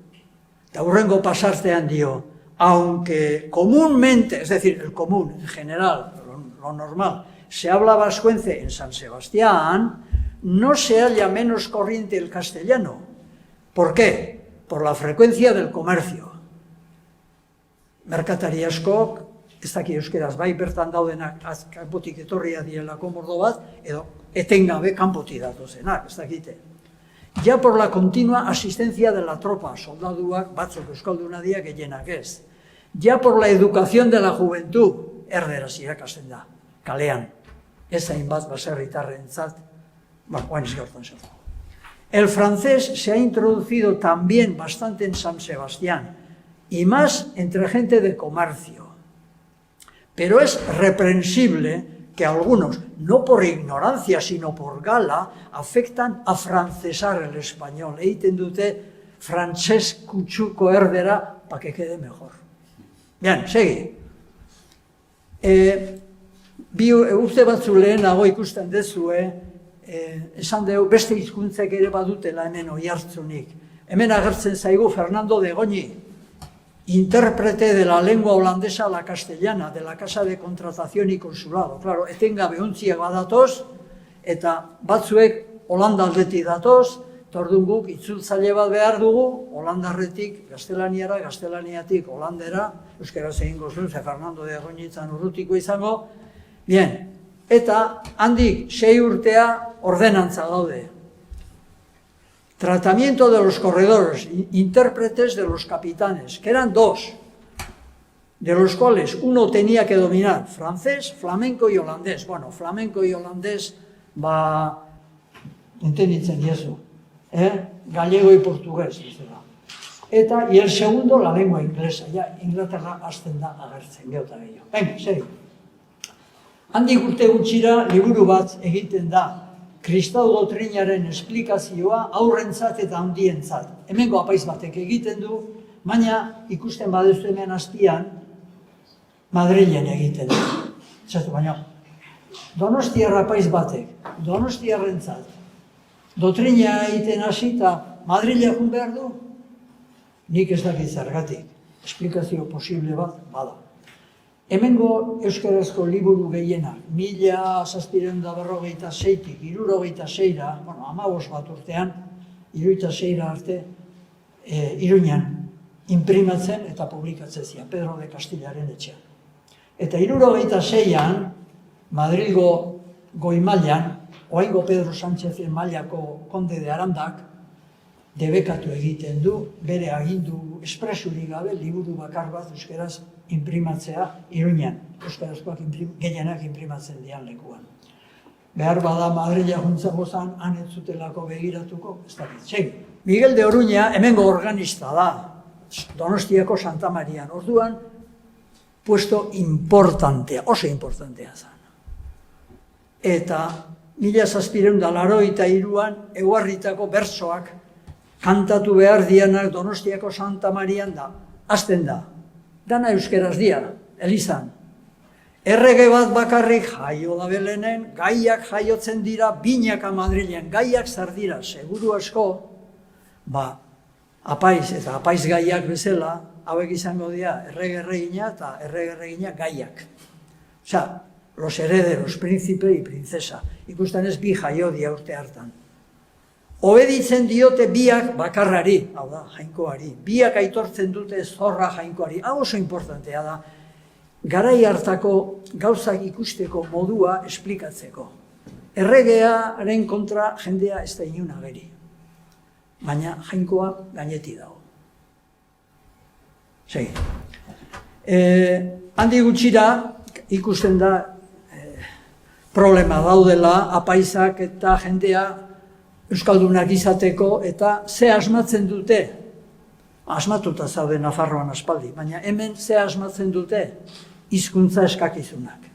Eta hurrengo pasartean dio, aunque comúnmente, es decir, el común en general, lo normal, se habla vascuence en San Sebastián, no se halla menos corriente el castellano. ¿Por qué? Por la frecuencia del comercio. Merkatari askok, ez daki euskeraz, bai bertan daudenak kanpotik etorria dielako mordo bat, edo etengabe kanpotik datozenak, ez dakite. Ya por la continua asistencia de la tropa, soldaduak, batzuk euskalduna dia gehienak ez. Ya por la educación de la juventud, erderaz irakasten da, kalean. Ez hainbat baserritarrentzat, bueno, ez gaurtan zertu. El francés se ha introducido también bastante en San Sebastián, y más entre gente de comercio. Pero es reprensible que algunos, no por ignorancia, sino por gala, afectan a francesar el español. Egiten dute frantses kutsuko erdera para que quede mejor. Bien, segi. Urte batzu lehenago ikusten dezue, esan dugu beste hizkuntzek ere badutela hemen oihartzunik. Hemen agertzen zaigu Fernando de Goñi, intérprete de la lengua holandesa a la castellana, de la Casa de Contratación y Consulado. Claro, etengabe ontziak badatoz, eta batzuek Holanda aldetik datoz, orduan guk itzultzaile bat behar dugu, holandarretik gaztelaniara, gaztelaniatik holandera, euskaraz egingo zuen, ze Fernando de Goñitzan urrutiko izango. Bien, eta handik 6 urtea ordenantza daude. Tratamiento de los corredores, intérpretes de los capitanes, que eran 2, de los cuales uno tenía que dominar francés, flamenco y holandés. Bueno, flamenco y holandés va, entenditzen diezu, gallego y portugués. Eta, y el segundo, la lengua inglesa, ya Inglaterra hasten da agertzen, geota gehiago. Venga, segi. Handik urte gutxira liburu bat egiten da, Kristau doktrinaren esplikazioa aurrentzat eta handientzat. Hemengo apaiz batek egiten du, baina ikusten badezu hemen hastian, Madrilen egiten du. Zatu baina, Donostiarra apaiz batek, Donostiarrentzat, doktrina egiten hasi eta Madrilea jun behar du? Nik ez dakit zergatik, esplikazio posible bat bada. Hemengo euskarazko liburu gehienak, 1756-tik 76-ra, bueno, 15 bat urtean, 76-ra arte, Iruñan imprimatzen eta publikatzen zian, Pedro de Castillaren etxean. Eta 76-an, Madrilgo goi mailan, oraingo Pedro Sánchezen mailako konde de Arandak, debekatu egiten du, bere agindu espresurik gabe, liburu bakar bat euskaraz imprimatzea Iruñan, euskarazkoak gehienak imprimatzen dian lekuan. Behar bada Madrila juntza gozan, han ez zutelako begiratuko, ez dakit. Segi. Miguel de Oruña hemengo organista da, Donostiako Santa Marian. Orduan, puesto importantea, oso importantea zen. Eta 1783an Eguarritako bertsoak kantatu behar dianak Donostiako Santa Marian da, hasten da. Dana euskeraz dia, elizan. Errege bat bakarrik jaio da Belenen, gaiak jaiotzen dira binaka Madrilen, gaiak zer dira, seguru asko, apaiz eta apaiz gaiak bezala, hauek izango dira errege-erregina eta errege-erregina gaiak. Osea, los herederos, príncipe y princesa, ikusten ez bi jaio dia urte hartan. Obeditzen diote biak bakarrari, hau da, jainkoari. Biak aitortzen dute zorra jainkoari. Hau oso importantea da, garai hartako gauzak ikusteko modua esplikatzeko. Erregearen kontra jendea ez da inun ageri. Baina jainkoa gaineti dago. Segi. Handi gutxira ikusten da problema daudela, apaizak eta jendea euskaldunak izateko, eta ze asmatzen dute, asmatuta zaude Nafarroan aspaldi, baina hemen ze asmatzen dute hizkuntza eskakizunak.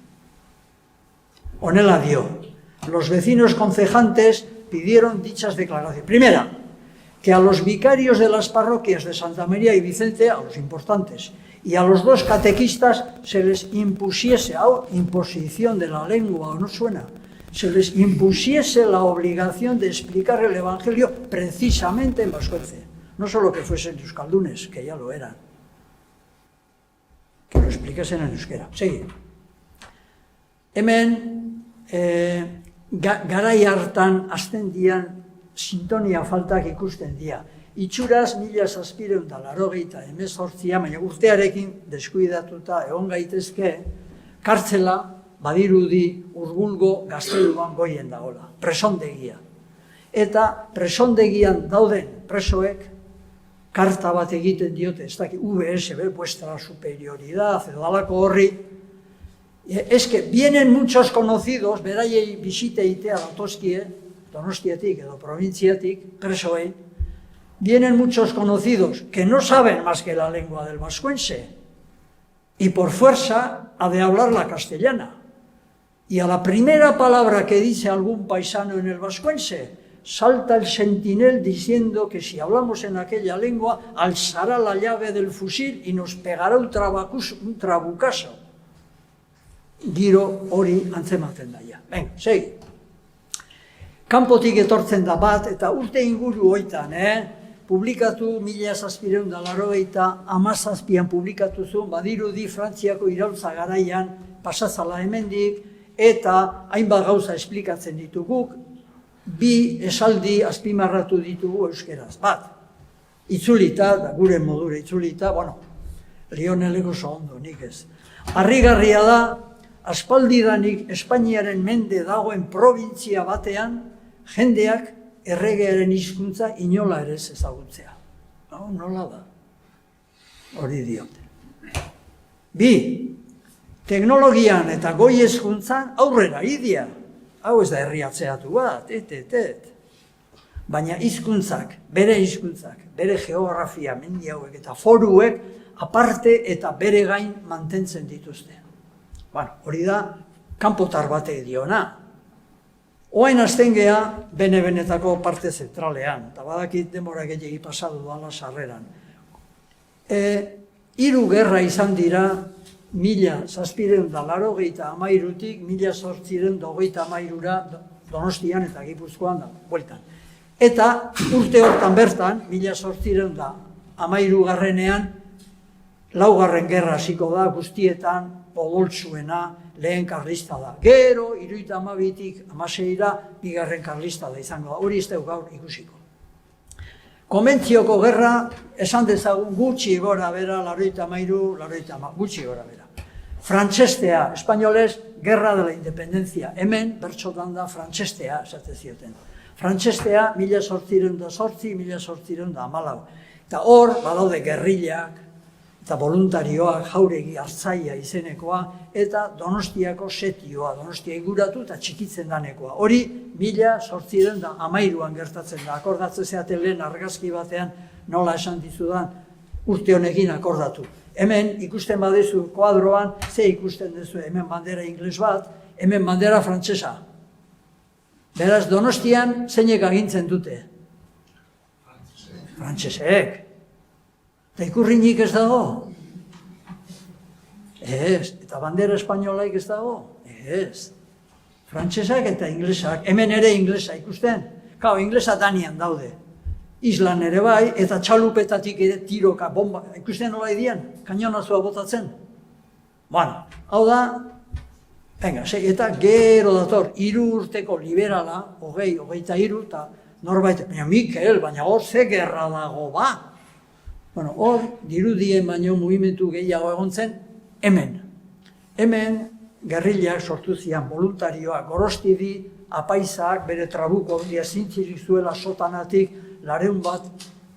Honela dio, los vecinos concejantes pidieron dichas declaraciones. Primera, que a los vicarios de las parroquias de Santa María y Vicente, a los importantes, y a los dos catequistas se les impusiese, imposición de la lengua, ¿o no suena? Se les impusiese la obligación de explicar el Evangelio precisamente en vascuence. No solo que fuesen euskaldunes, que ya lo eran, que lo explicasen en euskera. Sigue. Hemen, garai hartan hasten dian sintonia faltak ikusten dira. Itxuraz 1788, baina urtearekin deskuidatuta egon gaitezke, kartzela badirudi Urbulgo gazteluan goien dagoela, presondegia. Eta presondegian dauden presoek karta bat egiten diote, ez dakit, VSB, vuestra superioridad, edo alako horri, es que vienen muchos conocidos, beraiei bisite egitea datozkie, Donostiatik edo provintziatik, presoei, vienen muchos conocidos que no saben más que la lengua del vascuense y por fuerza ha de hablar la castellana. Y a la primera palabra que dice algún paisano en el vascuense, salta el sentinel diciendo que si hablamos en aquella lengua, alzará la llave del fusil y nos pegará un trabucazo. Giro hori antzematen daia. Venga, segi. Kanpotik etortzen da bat, eta urte inguru hoitan, publikatu 1787an publikatu zuen, badirudi Frantziako iraultza garaian pasazala hemendik, eta hainbat gauza esplikatzen dituguk, bi esaldi azpimarratu ditugu euskeraz. Bat, itzulita, da gure modura itzulita, bueno, Lioneleko oso ondo, nik ez. Harrigarria da, aspaldidanik Espainiaren mende dagoen probintzia batean, jendeak erregearen hizkuntza inola ere ez ezagutzea. Nola da? Hori diote. Bi, teknologian eta goi hezkuntzan aurrera idia. Hau ez da herriatzeatu bat, Baina hizkuntzak, bere geografia, mendi hauek eta foruek aparte eta bere gain mantentzen dituzte. Bueno, hori da, kanpotar batek diona. Oain azten geha, bene-benetako parte zentralean, eta badakit denbora gehiagi pasadu dala sarreran. 3 gerra izan dira, 1783-tik 1823-ra Donostian eta Gipuzkoan da, bueltan. Eta urte hortan bertan, 1813-ean, 4. gerra hasiko da, guztietan, odoltsuena, lehen karlista da. Gero, 72-tik 16-ra, 2. karlista da izango da. Hori ez dugu gaur ikusiko. Konbentzioko gerra, esan dezagun gutxi gora bera, 83, gutxi gora bera. Frantsestea, espainolez, Guerra de la Independencia. Hemen, bertsotan da, frantsestea, esate zioten. Frantsestea, 1808-1814. Eta hor, badaude gerrilak, eta voluntarioak, jauregi hartzaia izenekoa, eta Donostiako setioa, Donostia inguratu eta txikitzen danekoa. Hori, 1813-an gertatzen da, akordatzen zeaten lehen argazki batean, nola esan dizudan, urte honekin akordatu. Hemen ikusten badezu kuadroan, ze ikusten duzu, hemen bandera ingles bat, hemen bandera frantsesa. Beraz, Donostian zeinek agintzen dute? Frantsesek. Eta ikurrinik ez dago? Ez. Eta bandera espainolaik ez dago? Ez. Frantsesak eta inglesak. Hemen ere inglesa ikusten. Kao, inglesa Danian daude. Islan ere bai, eta txalupetatik ere tiroka, bomba. Ikusten nola idian? Kainonazua botatzen. Bueno, hau da, venga, eta gero dator, 3 urteko liberala, 23, eta norbait, baina Mikel, baina hor ze gerra dago ba. Bueno, hor, dirudien baino mugimendu gehiago egon zen, hemen. Hemen, gerrilak sortu zian, voluntarioak, Gorostidi, apaizak, bere trabuko ondia zintzirik zuela sotanatik, 200 bat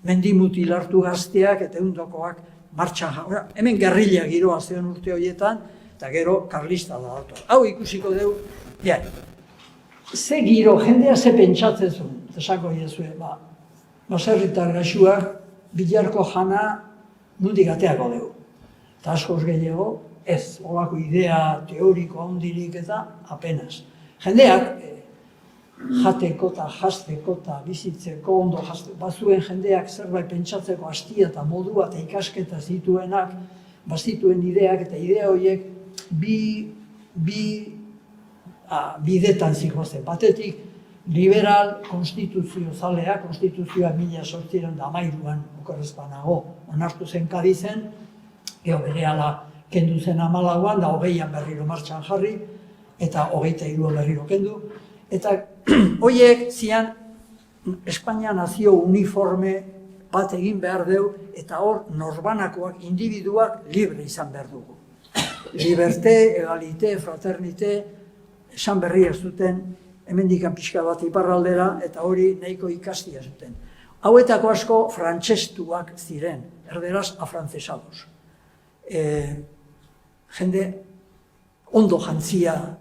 mendimutil hartu gazteak eta eundokoak martxan jaura. Hemen gerrilla giroa zeon urte horietan, eta gero karlista da dator. Hau ikusiko dugu, ze giro, jendea ze pentsatzen zuen, esako iezue, baserritar gaxuak, bilarko jana nundik ateako dugu. Eta askoz gehiago, ez, olako idea teoriko handirik eta apenas. Jendeak, jateko eta jasteko eta bizitzeko ondo bazuen jendeak zerbait pentsatzeko hastia eta modua eta ikasketa zituenak, bazituen ideak eta idea horiek bidetan zihoazen. Batetik, liberal konstituzio zalea, konstituzioa 1813an okerrezpanago onartu zen Kadizen, berehala kendu zen 14an, da 20an berriro martxan jarri, eta 23 berriro kendu. Eta horiek zian Espainia nazio uniforme bat egin behar deu, eta hor norbanakoak, individuak libre izan behar dugu. Liberté, egalité, fraternité, esan berri ez zuten, hemendikan pixka bat iparraldera, eta hori nahiko ikastia zuten. Hauetako asko frantsestuak ziren, erderaz afrantzesados. Jende ondo jantzia,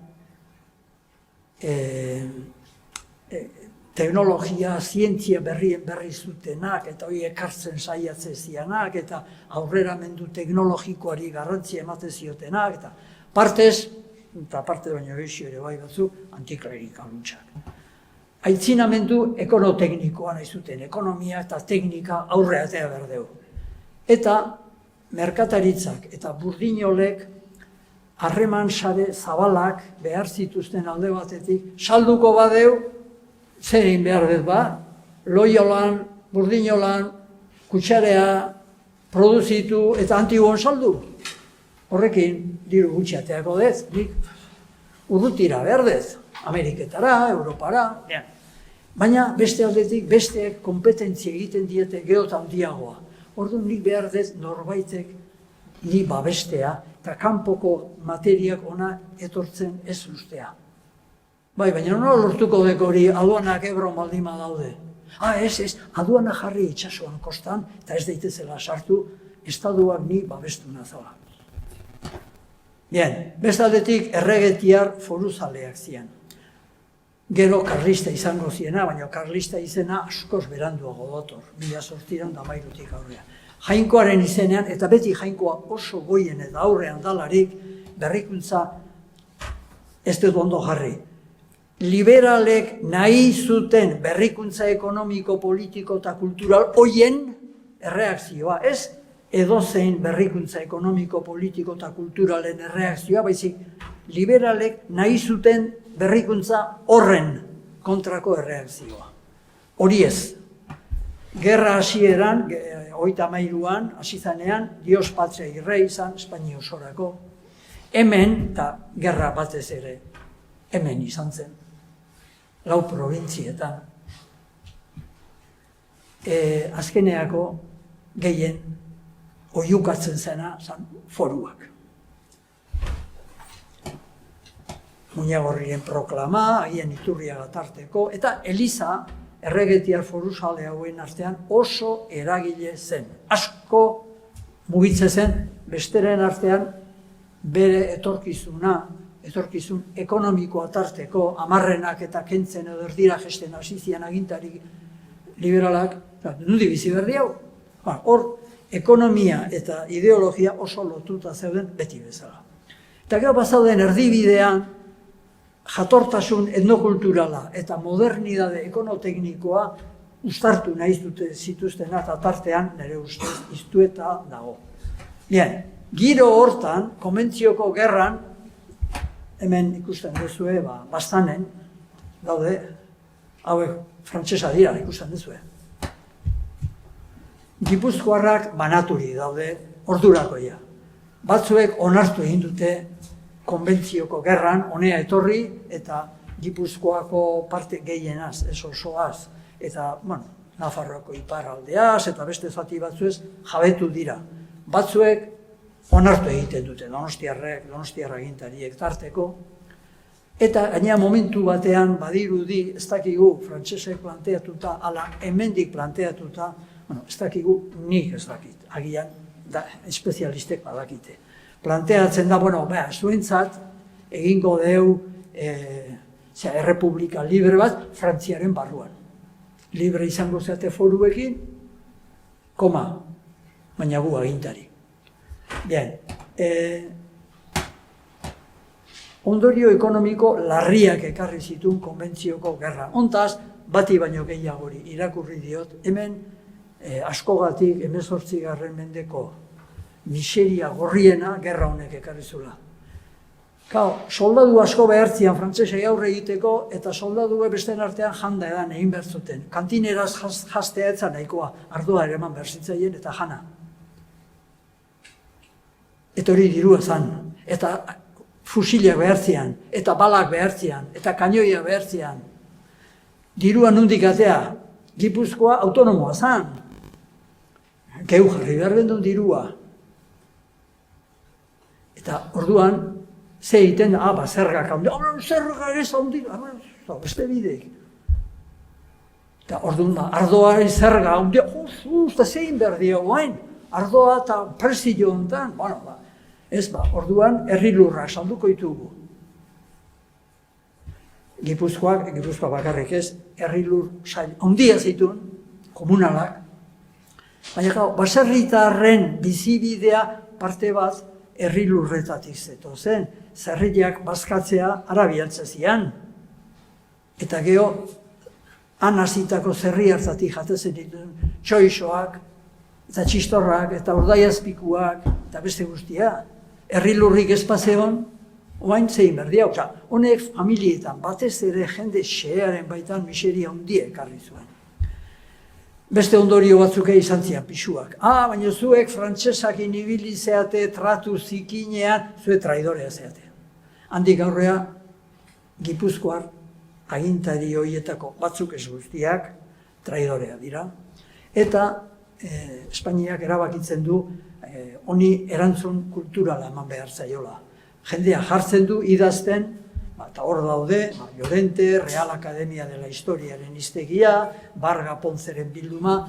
teknologia, zientzia berri zutenak, eta hori ekartzen saiatze zianak, eta aurreramendu teknologikoari garrantzia ematen ziotenak, eta partez, eta parte baino gehiago ere bai batzu, antiklerikaluntxak. Aitzinamendu ekonoteknikoa nahi zuten, ekonomia eta teknika aurreatea berdeu. Eta merkataritzak eta burdinolek harreman sare zabalak behar zituzten alde batetik, salduko badeu, zer egin behar dut ba, loiolan, burdinolan, kutsarea, produzitu eta antiguon saldu. Horrekin, diru gutxiateako dez, nik urrutira behar dez, Ameriketara, Europara, baina beste aldetik, besteek kompetentzia egiten diete geota handiagoa. Orduan nik behar dez norbaitek ni babestea, eta kanpoko materiak ona etortzen ez ustea. Bai, baina nola lortuko deko hori aduanak Ebron baldima daude. Ez, aduana jarri itxasuan kostan, eta ez daitezela sartu, estaduak ni babestu nazala. Bien, bestaldetik erregetiar foruzaleak zian. Gero karlista izango ziena, baina karlista izena askoz beranduago dotor, 1813 aurrean. Jainkoaren izenean, eta beti jainkoa oso goien eta aurrean dalarik, berrikuntza ez dut ondo jarri. Liberalek nahi zuten berrikuntza ekonomiko, politiko eta kultural hoien erreakzioa, ez edozein berrikuntza ekonomiko, politiko eta kulturalen erreakzioa, baizik liberalek nahi zuten berrikuntza horren kontrako erreakzioa. Hori ez. Gerra hasieran, 33an, hasi zanean, Dios Patria y Rey izan, Espainia osorako. Hemen, eta gerra batez ere, hemen izan zen. 4 provintzietan. Azkeneako gehien oihukatzen zena zan foruak. Muñagorrien proklama, haien Iturriaga tarteko, eta Eliza, erregetiar foruzale hauen artean oso eragile zen. Asko mugitze zen, besteren artean bere etorkizun ekonomikoa tarteko, amarrenak eta kentzen edo erdira gesten hasizian agintari liberalak, nundi bizi berri hau. Hor, ekonomia eta ideologia oso lotuta zeuden beti bezala. Eta gero bazauden erdibidean, jatortasun etnokulturala eta modernidade ekonoteknikoa uztartu nahi zituztena eta tartean nire ustez iztueta dago. Bien, giro hortan, konbentzioko gerran, hemen ikusten duzue, Bastanen, daude, hauek frantsesa dira ikusten duzue. Gipuzkoarrak banaturi daude, ordurakoia. Batzuek onartu egin dute konbentzioko gerran, honea etorri, eta Gipuzkoako parte gehienaz, ez osoaz, eta, Nafarroako iparraldeaz, eta beste zati batzuez jabetu dira. Batzuek onartu egiten dute, donostiarra agintariek tarteko, eta gainera momentu batean badirudi, ez dakigu frantsesek planteatuta, ala hemendik planteatuta, ez dakigu nik ez dakit, agian espezialistek badakite. Planteatzen da, zuentzat egingo deu errepublika libre bat Frantziaren barruan. Libre izango zeate foruekin, baina gu agintari. Bien, ondorio ekonomiko larriak ekarri zituen konbentzioko gerra. Hontaz, bati baino gehiagori irakurri diot, hemen askogatik 18. mendeko miseria gorriena gerra honek ekarri zula. Soldadu asko behartzian frantsesei aurre egiteko, eta soldadue besteen artean janda edan egin behar zuten. Kantineraz jastea etzan nahikoa, ardoa ere eman behar zitzaien eta jana. Eta hori dirua zan, eta fusilak behartzian, eta balak behartzian, eta kanioia behartzian. Dirua nundik atea, Gipuzkoa autonomoa zan. Geu jarri behar bendun dirua. Eta orduan, ze egiten, zergak handi, zergak ez handi, beste bidek. Eta orduan, ardoaren zerga handi, eta zein behar dio guain, ardoa eta presio hontan, orduan, herri lurra salduko ditugu. Gipuzkoa bakarrik ez, herri lur handia zituen, komunalak, baina baserritarren bizibidea parte bat herri lurretatik zetozen, zerriak bazkatzea arabialtze zian. Eta geho, han hasitako zerri hartzatik jatezen dituen txoixoak, eta txistorrak, eta urdaiazpikuak, eta beste guztia. Herri lurrik espazeon, oain zein berdia. Honek familietan batez ere jende xearen baitan miseria handia ekarri zuen. Beste ondorio batzuk izan zian pisuak. Baina zuek frantsesakin ibili zeate, tratu zikinean, zuek traidorea zeate. Handik aurrea, Gipuzkoar agintari horietako batzuk ez guztiak traidorea dira. Eta Espainiak erabakitzen du honi erantzun kulturala eman behar zaiola. Jendea jartzen du idazten, eta hor daude, Llorente, Real Academia de la Historiaren hiztegia, Barga Ponzeren bilduma,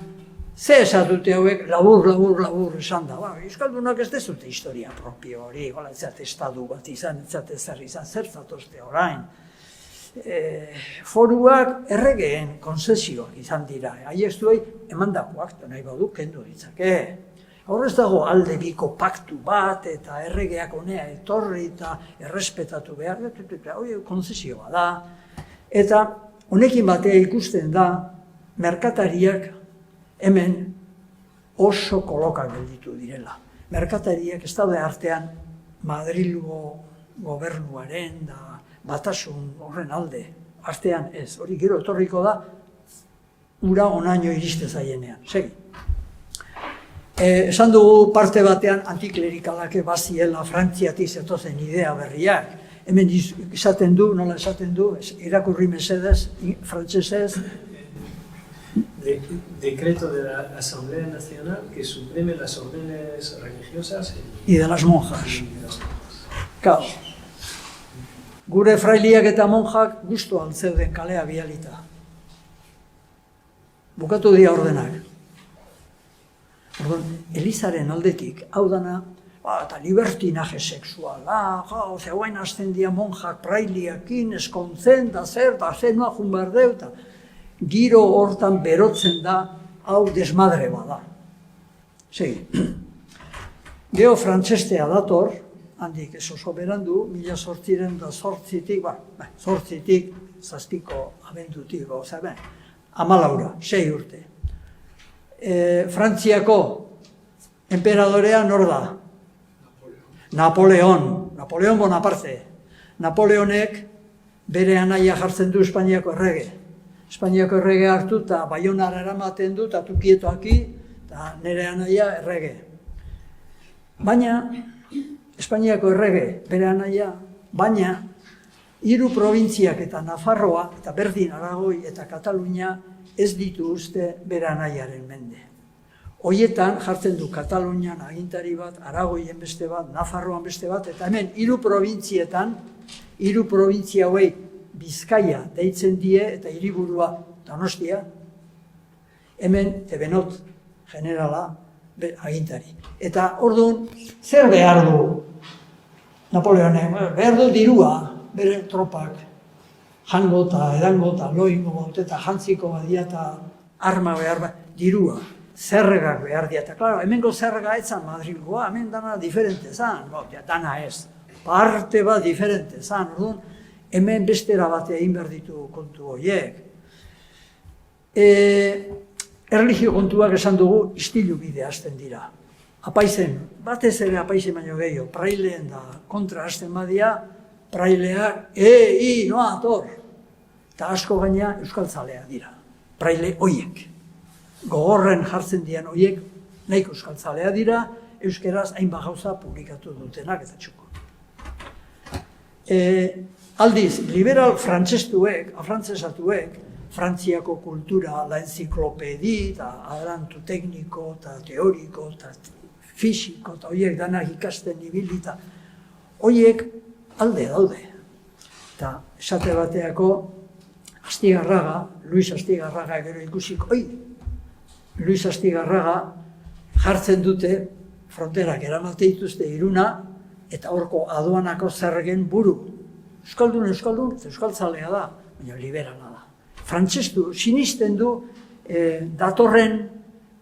ze esatute hauek labur esan da. Euskaldunak ez dezute historia propio hori, gola etzate estadu bat izan, etzate zer izan, zer zatozte orain. Foruak erregeen konzesioak izan dira, haiek zuei emandakoak, nahi badu kendu ditzake. Horrez dago alde biko paktu bat, eta erregeak honea etorri eta errespetatu behar, hori konzesioa da. Eta honekin batea ikusten da, merkatariak hemen oso kolokan gelditu direla. Merkatariak ez daude artean Madrilgo gobernuaren da batasun horren alde. Artean ez, hori gero etorriko da, ura onaino iriste zaienean. Segi. Esan dugu parte batean antiklerikalak baziela Frantziatik zetozen idea berriak. Hemen esaten du, nola esaten du, irakurri mesedez, frantsesez. Decreto de la Asamblea Nacional que suprime las órdenes religiosas y de las monjas. Claro. Gure frailiak eta monjak gustu altzeuden kalea bialita. Bukatu dira ordenak. Elizaren aldetik, hau dana, eta libertinaje sexuala, guain hasten dia monjak prailiakin, eskontzen, da zer noa junbardeu, eta giro hortan berotzen da, hau desmadre bada. Segi. Geo frantsestea dator, handik ez oso berandu, 1808-tik, zortzitik, zazpiko abendutik, 14, 6 urte. Frantziako enperadorea nor da? Napoleon Bonaparte. Napoleonek bere anaia jartzen du Espainiako errege. Espainiako errege hartu eta Baionara eramaten du, eta tukietoaki, eta nire anaia errege. Baina, Espainiako errege, bere anaia, baina, 3 probintziak eta Nafarroa, eta berdin Aragoi eta Katalunia, ez ditu uste bere anaiaren mende. Hoietan jartzen du Katalunian agintari bat, Aragoien beste bat, Nafarroan beste bat, eta hemen 3 probintzietan, 3 probintzia hauei Bizkaia deitzen die eta hiriburua Donostia, hemen Tebenot generala agintari. Eta orduan, zer behar du Napoleonek? Behar du dirua, bere tropak, jango eta edango eta loingo baute eta jantziko badia eta arma behar dirua, zerregak behar dia. Eta, klaro, hemengo zerrega etzan Madrilgoa, hemen dana diferente zan, dana ez. parte bat diferente zan, orduan, hemen bestera batea egin behar ditu kontu horiek. Erlijio kontuak esan dugu, istilu bide hasten dira. Apaizen, batez ere apaizen baino gehiago, praileen da kontra hasten badia, praileak, noa, ator. Eta asko gaina euskaltzalea dira, praile hoiek. Gogorren jartzen dian hoiek, nahiko euskaltzalea dira, euskeraz hainbat gauza publikatu dutenak eta txuko. Aldiz, liberal frantzestuek, afrantzesatuek, Frantziako kultura, la enziklopedi, eta adelantu tekniko, eta teoriko, eta fisiko, eta horiek danak ikasten ibilita, horiek alde daude. Eta esate bateako, Astigarraga, Luis Astigarraga gero ikusik, Luis Astigarraga jartzen dute, fronterak eramate dituzte Iruna, eta horko aduanako zergen buru. Euskaldun, eta euskaltzalea da, baina liberala da. Frantzestu, sinisten du, datorren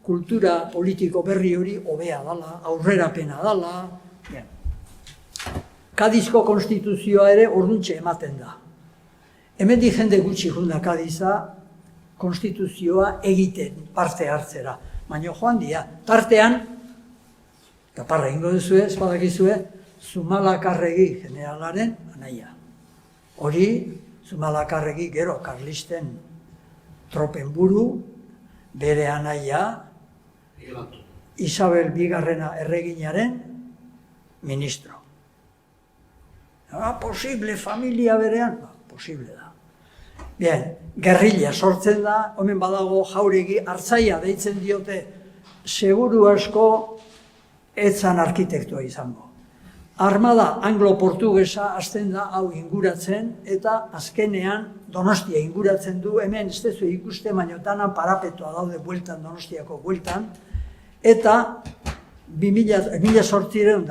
kultura politiko berri hori hobea dala, aurrerapena dala. Kadizko konstituzioa ere orduntxe ematen da. Hemendik jende gutxi junda Kadiza, konstituzioa egiten parte hartzera. Baina joan dia, tartean, eta parra ingo duzue, espadakizue, Zumalakarregi generalaren anaia. Hori, Zumalakarregi gero karlisten tropen buru, bere anaia, Isabel Bigarrena erreginaren ministro. Posible, familia berean, posible da. Bien, gerrilla sortzen da, omen badago Jauregi Artzaia deitzen diote, seguru asko etzan arkitektua izango. Armada anglo-portugesa hasten da hau inguratzen eta azkenean Donostia inguratzen du, hemen ez dezu ikuste, baina danan parapetoa daude bueltan, Donostiako bueltan, eta 1813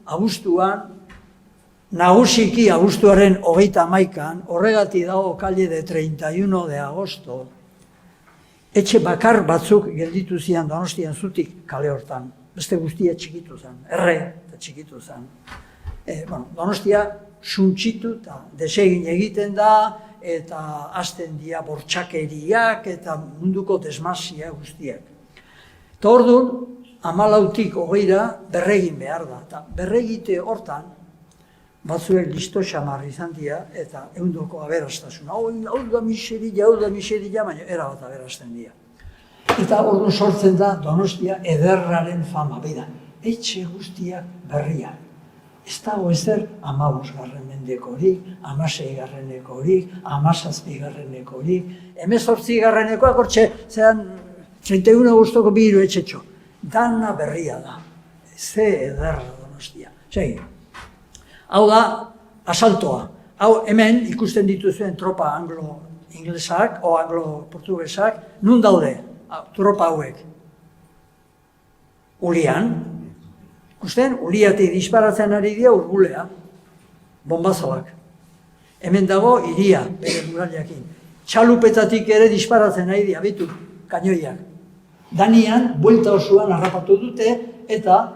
abuztuan, nagusiki abuztuaren 31an, horregati dago calle de 31 de agosto, etxe bakar batzuk gelditu zian Donostian zutik kale hortan, beste guztia txikitu zen, eta txikitu zen. Donostia suntxitu eta desegin egiten da, eta hasten dira bortxakeriak eta munduko desmasia guztiak. Eta orduan, 14tik 20ra berregin behar da, eta berregite hortan, batzuek listo xamar izan dira, eta ehundoko aberastasuna. Hau da miserilla, baina erabat aberasten dira. Eta orduan sortzen da Donostia ederraren fama, bida, etxe guztiak berria. Ez dago ezer 15. mendekorik, 16. 17. 18. hortxe, zean 31 guztoko bihiru etxetxo. Dana berria da. Ze ederra Donostia. Segi. Hau da, asaltoa. Hau hemen ikusten dituzuen tropa anglo-inglesak o anglo-portugesak, nun daude tropa hauek? Ulian. Ikusten, Uliatik disparatzen ari dira Urgulea, bombazalak. Hemen dago Iria, bere muraliakin. Txalupetatik ere disparatzen ari dira, bitu, kainoiak. Danian, buelta osoan harrapatu dute, eta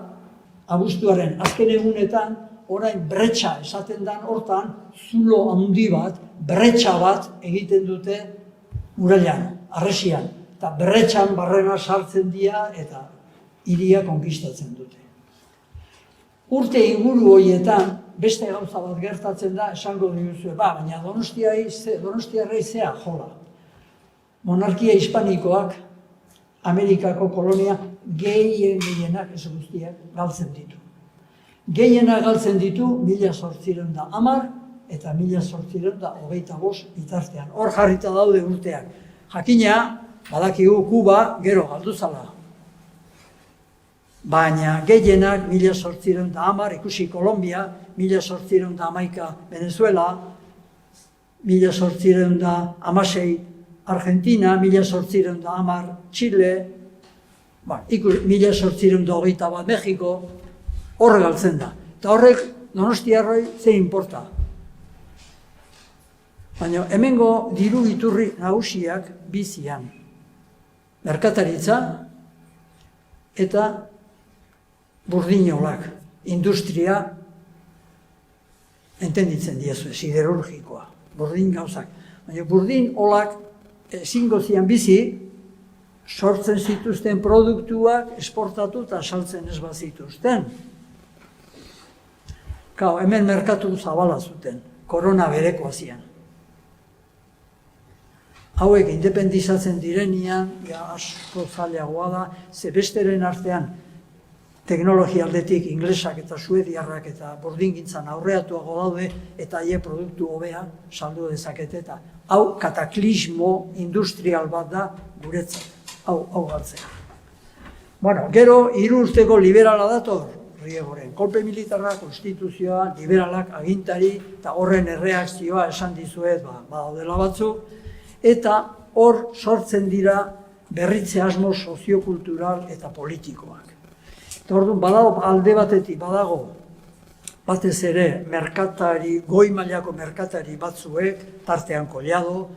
abuztuaren azken egunetan, orain bretxa esaten dan hortan, zulo handi bat, bretxa bat egiten dute muralian, arresian. Eta bretxan barrena sartzen dira eta Iria konkistatzen dute. Urte inguru horietan, beste gauza bat gertatzen da, esango diguzue, baina Donostiarrei zea jola. Monarkia hispanikoak, Amerikako kolonia, gehienak ez guztiak galtzen ditu. Gehienak galtzen ditu 1810 eta 1825 bitartean. Hor jarrita daude urteak. Jakina, badakigu Kuba gero galduzala. Baina gehienak 1810, ikusi Kolombia, 1811 Venezuela, 1816 Argentina, 1810 Chile, 1821 Mexiko, horre galtzen da. Eta horrek Donostiarroi ze inporta. Baina hemengo diru iturri nagusiak bizian. Merkataritza eta burdinolak, industria entenditzen diezu, siderurgikoa, burdin gauzak. Baina burdin olak ezingo zian bizi, sortzen zituzten produktuak esportatu eta saltzen ez bazituzten. Hemen merkatu zabala zuten, korona berekoa zian. Hauek independizatzen direnian, asko zailagoa da, ze besteren artean teknologia aldetik inglesak eta suediarrak eta burdingintzan aurreatuago daude eta haie produktu hobea saldu dezakete eta hau kataklismo industrial bat da guretzat, hau galtzea. Bueno, gero 3 urteko liberala dator, Riegoren, kolpe militarra, konstituzioa, liberalak, agintari eta horren erreakzioa esan dizuet, badaudela batzuk, eta hor sortzen dira berritze asmo soziokultural eta politikoak. Eta orduan, badago alde batetik, badago batez ere merkatari, goi mailako merkatari batzuek, tartean Collado,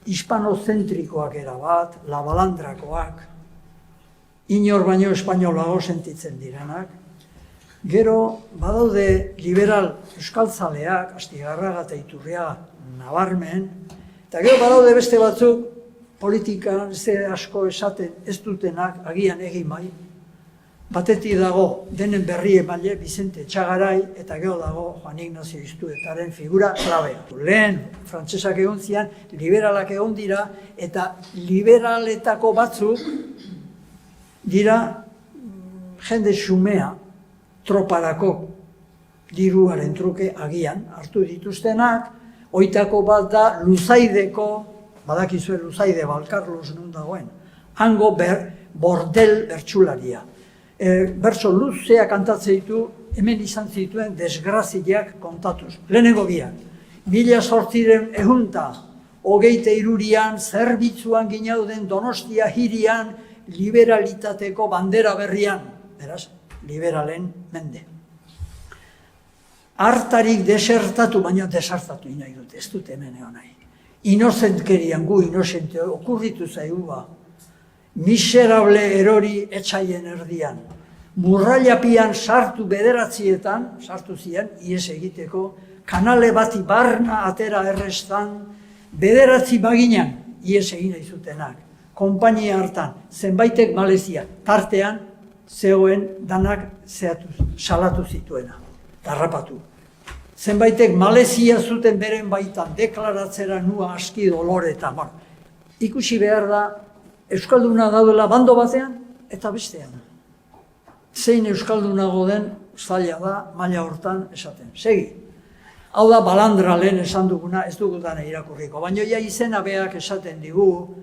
hispanozentrikoak erabat, labalandrakoak, inor baino espainolago sentitzen direnak. Gero, badaude liberal euskaltzaleak, Astigarraga eta Iturriaga nabarmen, eta gero badaude beste batzuk politikan ze asko esaten ez dutenak agian egin bai. Batetik dago denen berri emaile Bizente Etxagarai eta gero dago Juan Ignacio Iztuetaren figura klabea. Lehen frantsesak egon zian, liberalak egon dira eta liberaletako batzuk dira jende xumea troparako diruaren truke agian hartu dituztenak, oitako bat da Luzaideko, badakizue Luzaide Balkarlos nun dagoen, hango bordel bertsularia. Bertso luzea kantatzen ditu, hemen izan zituen desgraziak kontatuz. Lehenengo biak, 1823 zerbitzuan ginauden Donostia hirian liberalitateko bandera berrian, beraz, liberalen mende. Hartarik desertatu, baina desertatu nahi dute, ez dute hemen egon nahi. Inozentkerian gu, inosente, okurritu zaigu ba. Miserable erori etxaien erdian. Murrailapian sartu bederatzietan, sartu zian, ies egiteko, kanale bati barna atera errestan, bederatzi baginan, ies egin nahi zutenak. Konpainia hartan, zenbaitek malezia, tartean, zegoen danak salatu zituena, tarrapatu. Zenbaitek malezia zuten beren baitan, deklaratzera nua aski doloretan. Ikusi behar da, euskalduna daudela bando batean eta bestean. Zein euskaldunago den, zaila da, maila hortan esaten. Segi. Hau da balandra lehen esan duguna, ez dugutan irakurriko. Baina ja izena beak esaten digu,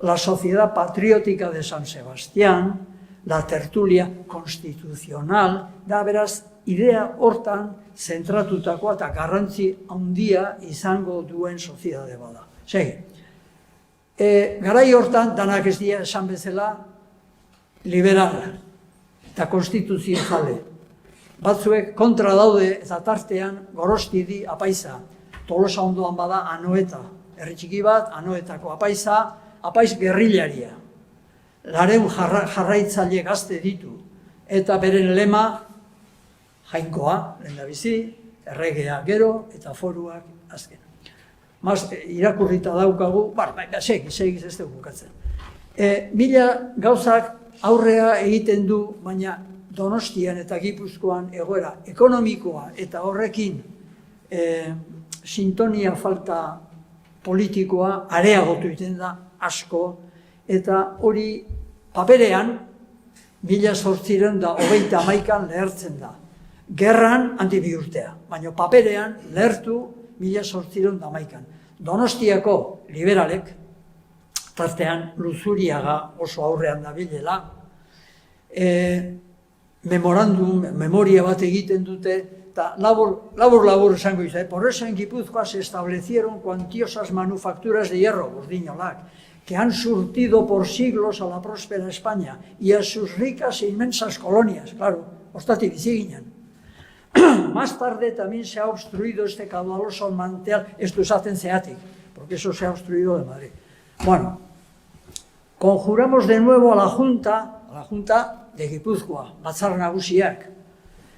la Sociedad Patriótica de San Sebastián, la tertulia constitucional, da beraz, idea hortan zentratutakoa eta garrantzi handia izango duen soziedade bada. Segi. Garai hortan, danak ez dira esan bezala, liberal eta konstituzio jale. Batzuek kontra daude eta tartean Gorostidi apaiza. Tolosa ondoan bada Anoeta. Herri txiki bat, Anoetako apaiza, apaiz gerrilaria. Lareun jarraitzaile gazte ditu. Eta beren lema, jainkoa, lehendabizi, erregea gero eta foruak azken. Irakurrita daukagu, segiz ez dugu bukatzen. Mila gauzak aurrea egiten du, baina Donostian eta Gipuzkoan egoera ekonomikoa eta horrekin sintonia falta politikoa areagotu egiten da asko, eta hori paperean 1891an lehertzen da. Gerran handi bi urtea, baina paperean lehertu 1811an. Donostiako liberalek, tartean Luzuriaga oso aurrean dabilela, memoria bat egiten dute, eta labur esango izan. Por eso en Guipúzcoa se establecieron cuantiosas manufacturas de hierro, burdinolak, que han surtido por siglos a la próspera España y a sus ricas e inmensas colonias, claro, ostati bizi ginen. Más tarde también se ha obstruido este caudaloso manantial, esto esaten zeatik, porque eso se ha obstruido de Madrid. Bueno, conjuramos de nuevo a la Junta de Guipúzcoa, Batzar Nagusiak,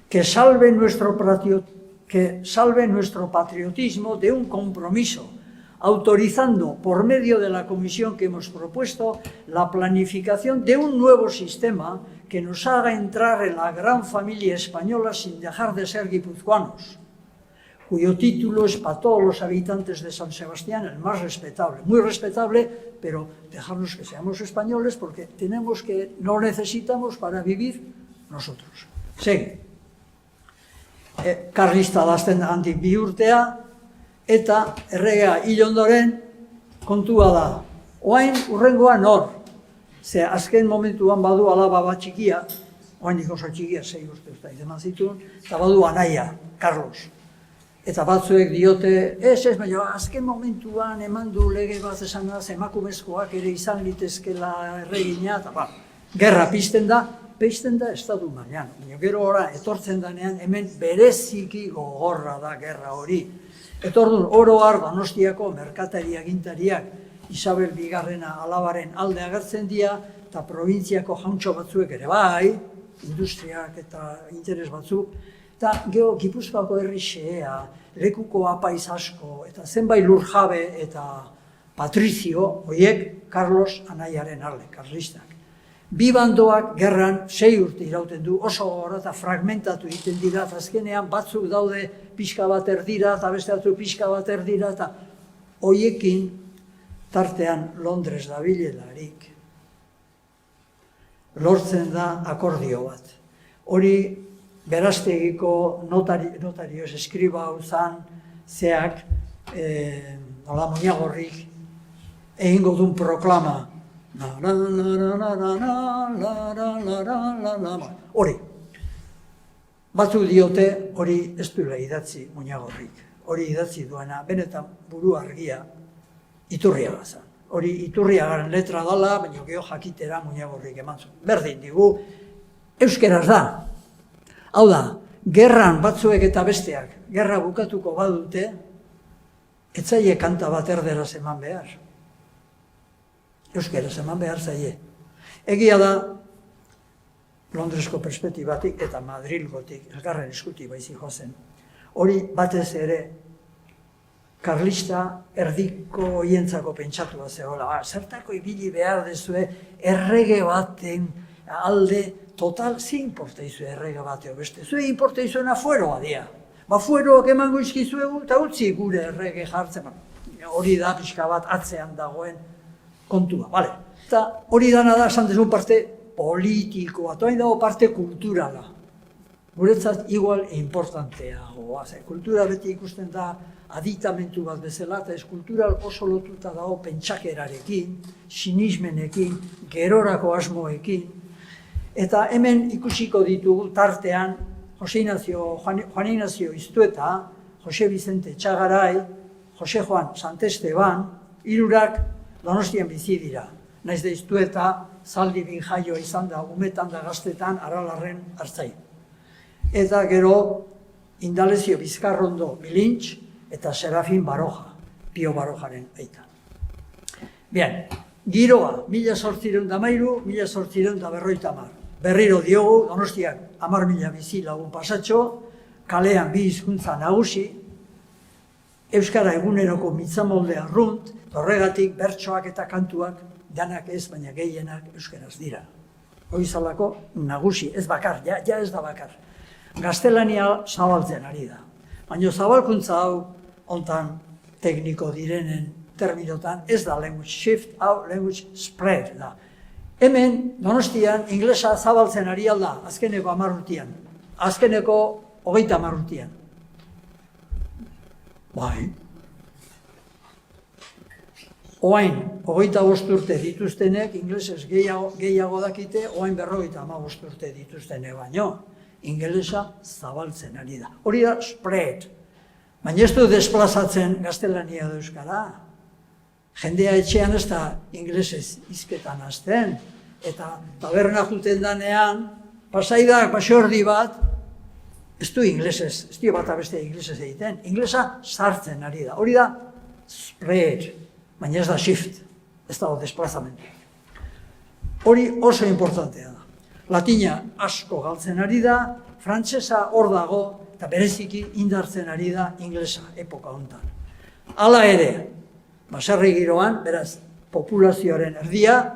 que salve nuestro que salve nuestro patriotismo de un compromiso, autorizando por medio de la comisión que hemos propuesto la planificación de un nuevo sistema que nos haga entrar en la gran familia española sin dejar de ser guipuzcoanos, cuyo título es para todos los habitantes de San Sebastián el más respetable, muy respetable, pero dejarnos que seamos españoles porque lo necesitamos para vivir nosotros. Segi. Karlista dazten handik 2 urtea, eta erregea hil ondoren kontua da. Oain urrengoa nor, ze azken momentuan badu alaba bat txikia, oainik oso txikia, 6 urte usta eman zituen, eta badu anaia, Carlos. Eta batzuek diote, baina azken momentuan eman du lege bat esanaz, emakumezkoak ere izan litezkela erregina, eta gerra pizten da estatu mailan. Gero ora, etortzen danean, hemen bereziki gogorra da gerra hori. Etordun, oro har Donostiako merkatari agintariak Isabel Bigarrena alabaren alde agertzen dira, eta probintziako jauntxo batzuek ere bai, industriak eta interes batzuk, eta geho Gipuzkoako herri xehea, lekuko apaiz asko, eta zenbait lurjabe eta patrizio, horiek Carlos anaiaren alde, karlistak. Bi bandoak gerran 6 urte irauten du, oso gogorra eta fragmentatu egiten dira, eta azkenean batzuk daude pixka bat erdira, eta beste batzuk pixka bat erdira, eta horiekin tartean Londres dabilelarik lortzen da akordio bat. Hori Berastegiko notarioz eskriba hau zan, zeak, Muñagorrik, egingo duen proklama. Hori. Batzuk diote, hori ez duela idatzi Muñagorrik. Hori idatzi duena, benetan buru argia, Iturriaga zan. Hori Iturriagaren letra dala, baina geho jakitera Muñagorrik eman zuen. Berdin digu, euskeraz da. Hau da, gerran batzuek eta besteak, gerra bukatuko badute, etzaile kanta bat erderaz eman behar. Euskeraz eman behar zaie. Egia da, Londresko perspektibatik eta Madrilgotik, elkarren eskuti baizik jozen. Hori batez ere, karlista erdiko hientzako pentsatua zegoela. Zertako ibili behar dezue errege baten alde total, ze inporta izue errege bateo beste. Zue inporta izuena fueroa dia. Fueroak emango izkizuegu eta utzi gure errege jartzen. Hori da pixka bat atzean dagoen kontua. Eta hori dana da, esan dezun parte politikoa, eta hain dago parte kulturala. Guretzat igual importanteagoa. Kultura beti ikusten da aditamentu bat bezala, eta ez kultural oso lotuta dago pentsakerarekin, sinismenekin, gerorako asmoekin. Eta hemen ikusiko ditugu tartean Juan Ignacio Iztueta, Jose Vicente Txagarai, Jose Juan Santesteban, 3 Donostian bizi dira. Naiz da Iztueta, zaldi bin jaio izan da, umetan da gaztetan, Aralarren hartzai. Eta gero, Indalezio Bizkarrondo Bilintx, eta Serafin Baroja, Pio Barojaren aita. Bien, giroa, 1813, 1850. Berriro diogu, Donostiak 10.000 bizi lagun pasatxo, kalean 2 hizkuntza nagusi, euskara eguneroko mitzamolde arrunt, horregatik bertsoak eta kantuak, danak ez, baina gehienak euskaraz dira. Hoizalako nagusi, ez bakar, ja ez da bakar. Gaztelania zabaltzen ari da. Baina zabalkuntza hau, ontan tekniko direnen terminotan, ez da language shift, hau language spread da. Hemen, Donostian, inglesa zabaltzen ari alda, azkeneko 10 urtean. Azkeneko 30 urtean. Bai. Oain, 25 urte dituztenek, inglesez gehiago dakite, oain 55 urte dituztenek baino. Ingelesa zabaltzen ari da. Hori da spread. Baina ez du desplazatzen gaztelania da euskara. Jendea etxean ez da inglesez hizketan hasten. Eta taberna juten danean, pasaidak, paseordi bat, ez du inglesez, ez dio bat abeste inglesez egiten. Inglesa sartzen ari da. Hori da spread. Baina ez da shift. Ez da desplazamendu. Hori oso importantea da. Latina asko galtzen ari da, frantsesa hor dago, eta bereziki indartzen ari da inglesa epoka hontan. Hala ere, baserri giroan, beraz, populazioaren erdia,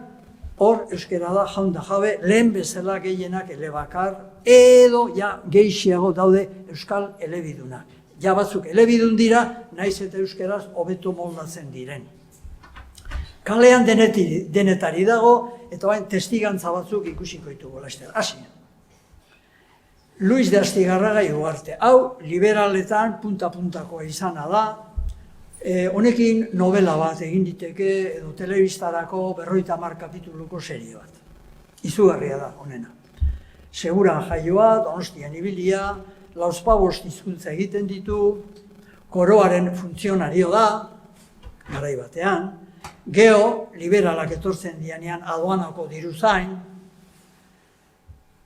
hor euskara da jaun da jabe, lehen bezala gehienak elebakar, edo ja gehiago daude euskal elebidunak. Ja batzuk elebidun dira, naiz eta euskaraz hobeto moldatzen diren. Kalean denetari dago, eta bain testigantza batzuk ikusiko ditugu laster. Hasi. Luis de Astigarraga Ugarte. Hau, liberaletan punta-puntakoa izana da. Honekin novela bat egin diteke, edo telebistarako 50 kapituluko serie bat. Izugarria da, honena. Seguran jaioa, Donostian ibilia, lauzpabost hizkuntza egiten ditu, koroaren funtzionario da, garai batean, geo, liberalak etortzen dianean aduanako diruzain,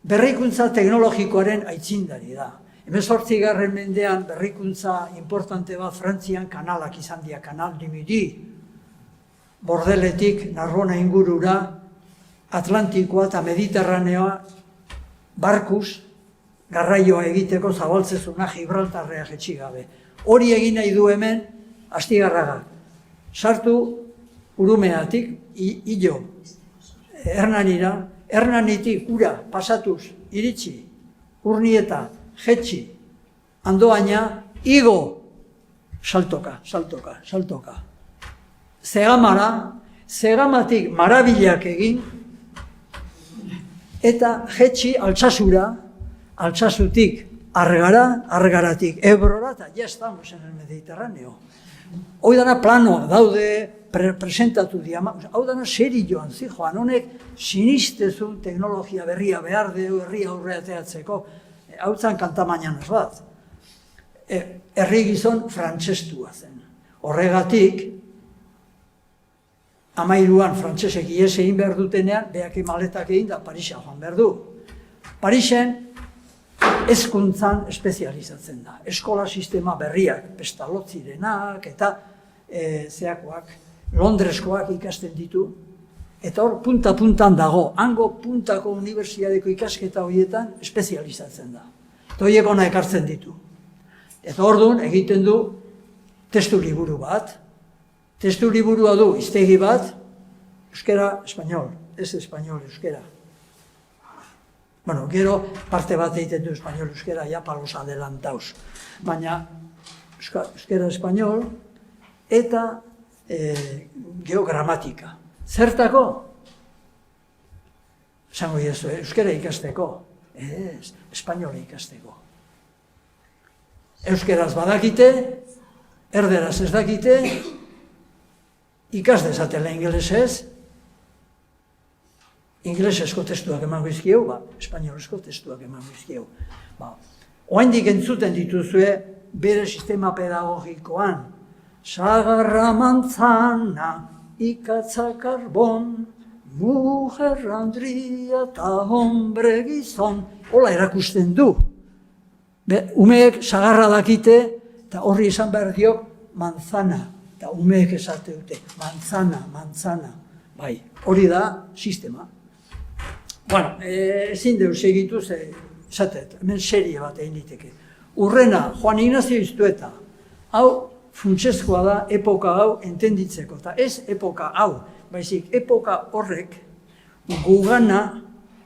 berrikuntza teknologikoaren aitzindari da. 18. mendean berrikuntza importante bat Frantzian kanalak izan dira, kanal dimidi, Bordeletik Narbona ingurura, Atlantikoa eta Mediterraneoa barkuz, garraioa egiteko zabaltzezuna Gibraltarrea jetxi gabe. Hori egin nahi du hemen Astigarraga. Sartu Urumeatik, Illo, Hernanira, Hernanitik ura pasatuz, iritsi, Urnieta, jetxi, Andoaina, Igo, saltoka. Zegamatik marabilak egin, eta jetxi Altsasura, Altsasutik Argara, Argaratik Ebrora, eta ya estamos en el Mediterráneo. Hoi dana planoa daude, presentatu diama, hau dana seri joan zijoan, honek sinistezun teknologia berria behar deu, herria aurreateatzeko, hau zan kantamainan bat. Herri gizon frantzestua zen. Horregatik, 13an frantsesek ihes egin behar dutenean, beak maletak egin da Parisa joan behar du. Parisen hezkuntzan espezializatzen da. Eskola sistema berriak, pestalotzirenak eta zeakoak, Londreskoak ikasten ditu. Eta hor, punta-puntan dago, hango puntako unibertsitateko ikasketa horietan espezializatzen da. Eta horiek ona ekartzen ditu. Eta orduan egiten du testu liburu bat. Testu liburua du hiztegi bat, euskera, espainol, ez espainol, euskera. Bueno, gero parte bat egiten du espainol, euskera, ja palos adelantauz. Baina euskera, espainol eta geogramatika. Zertako? Esango diezu, euskera ikasteko. Ez, espainola ikasteko. Euskeraz badakite, erderaz ez dakite, ikas dezatela ingelesez, ingelesesko testuak emango izkieu, espainolesko testuak emango izkieu. Oraindik entzuten dituzue bere sistema pedagogikoan, sagarra mantzana, ikatza karbon, mujer andria eta hombre gizon, hola erakusten du. Umeek sagarra dakite, eta horri esan behar diok, manzana, eta umeek esate dute, manzana, bai, hori da sistema. Bueno, ezin deus egitu, esatet, hemen serie bat egin diteke. Urrena, Juan Ignacio Iztueta, hau funtsezkoa da epoka hau entenditzeko, eta ez epoka hau, baizik epoka horrek gugana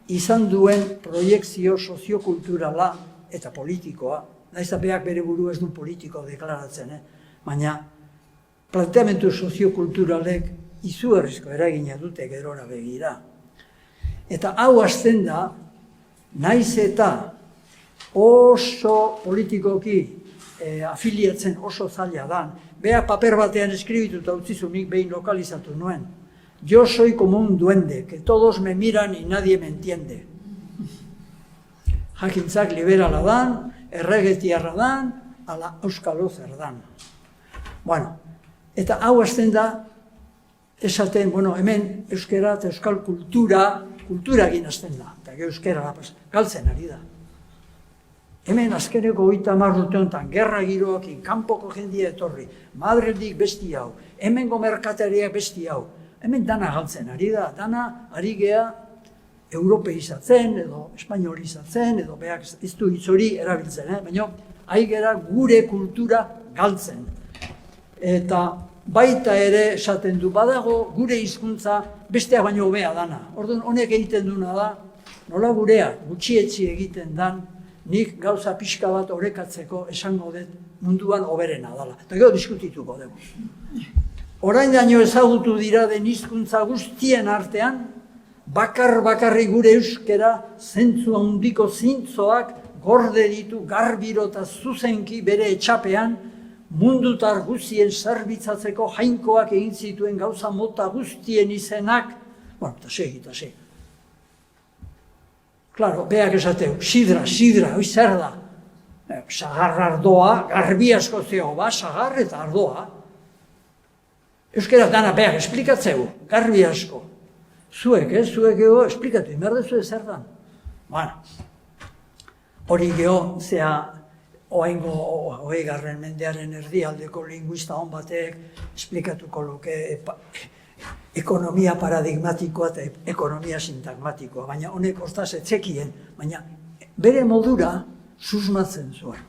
izan duen proiekzio soziokulturala eta politikoa, naiz beak bere buru ez du politiko deklaratzen, baina planteamendu soziokulturalek izugarrizko eragina dute gerora begira. Eta hau hasten da, naiz eta oso politikoki afiliatzen oso zaila dan, beha paper batean eskribituta utzizu nik behin lokalizatu nuen. Yo soy como un duende, que todos me miran y nadie me entiende. Jakintzak liberala dan, erregetiarra dan, ala euskalo zer dan. Bueno, eta hau hasten da, esaten, bueno, hemen euskera eta euskal kultura egin hasten da, eta euskera galtzen ari da. Hemen azkeneko 30 urte honetan, gerra giroakin, kanpoko jendia etorri, Madrildik besti hau, hemengo merkateriak besti hau, hemen dana galtzen ari da, dana ari gea europeizatzen, edo espainolizatzen, edo behak ez du hitz hori erabiltzen, baina aigera gure kultura galtzen. Eta baita ere esaten du badago gure hizkuntza besteak baino hobea dana. Orduan honek egiten duna da, nola gurea gutxietsi egiten dan, nik gauza pixka bat orekatzeko esango dut munduan hoberena dela. Eta gero diskutituko dugu. Orain daño ezagutu dira den hizkuntza guztien artean, bakarri gure euskera zentzu handiko zintzoak gorde ditu garbiro eta zuzenki bere etxapean, mundutar guztien zerbitzatzeko jainkoak egin zituen gauza mota guztien izenak, eta segi. Claro, beak esateu, sidra, hoi zer da? Sagar ardoa, garbi asko zeo, sagar eta ardoa. Euskera dana beak esplikatzeu, garbi asko. Zuek ego, esplikatu, inberdezu zer da. Hori geho, zea, oaingo 20. mendearen erdialdeko linguista hon batek esplikatuko luke ekonomia paradigmatikoa eta ekonomia sintagmatikoa, baina honek hortaz etzekien, baina bere modura susmatzen zuen.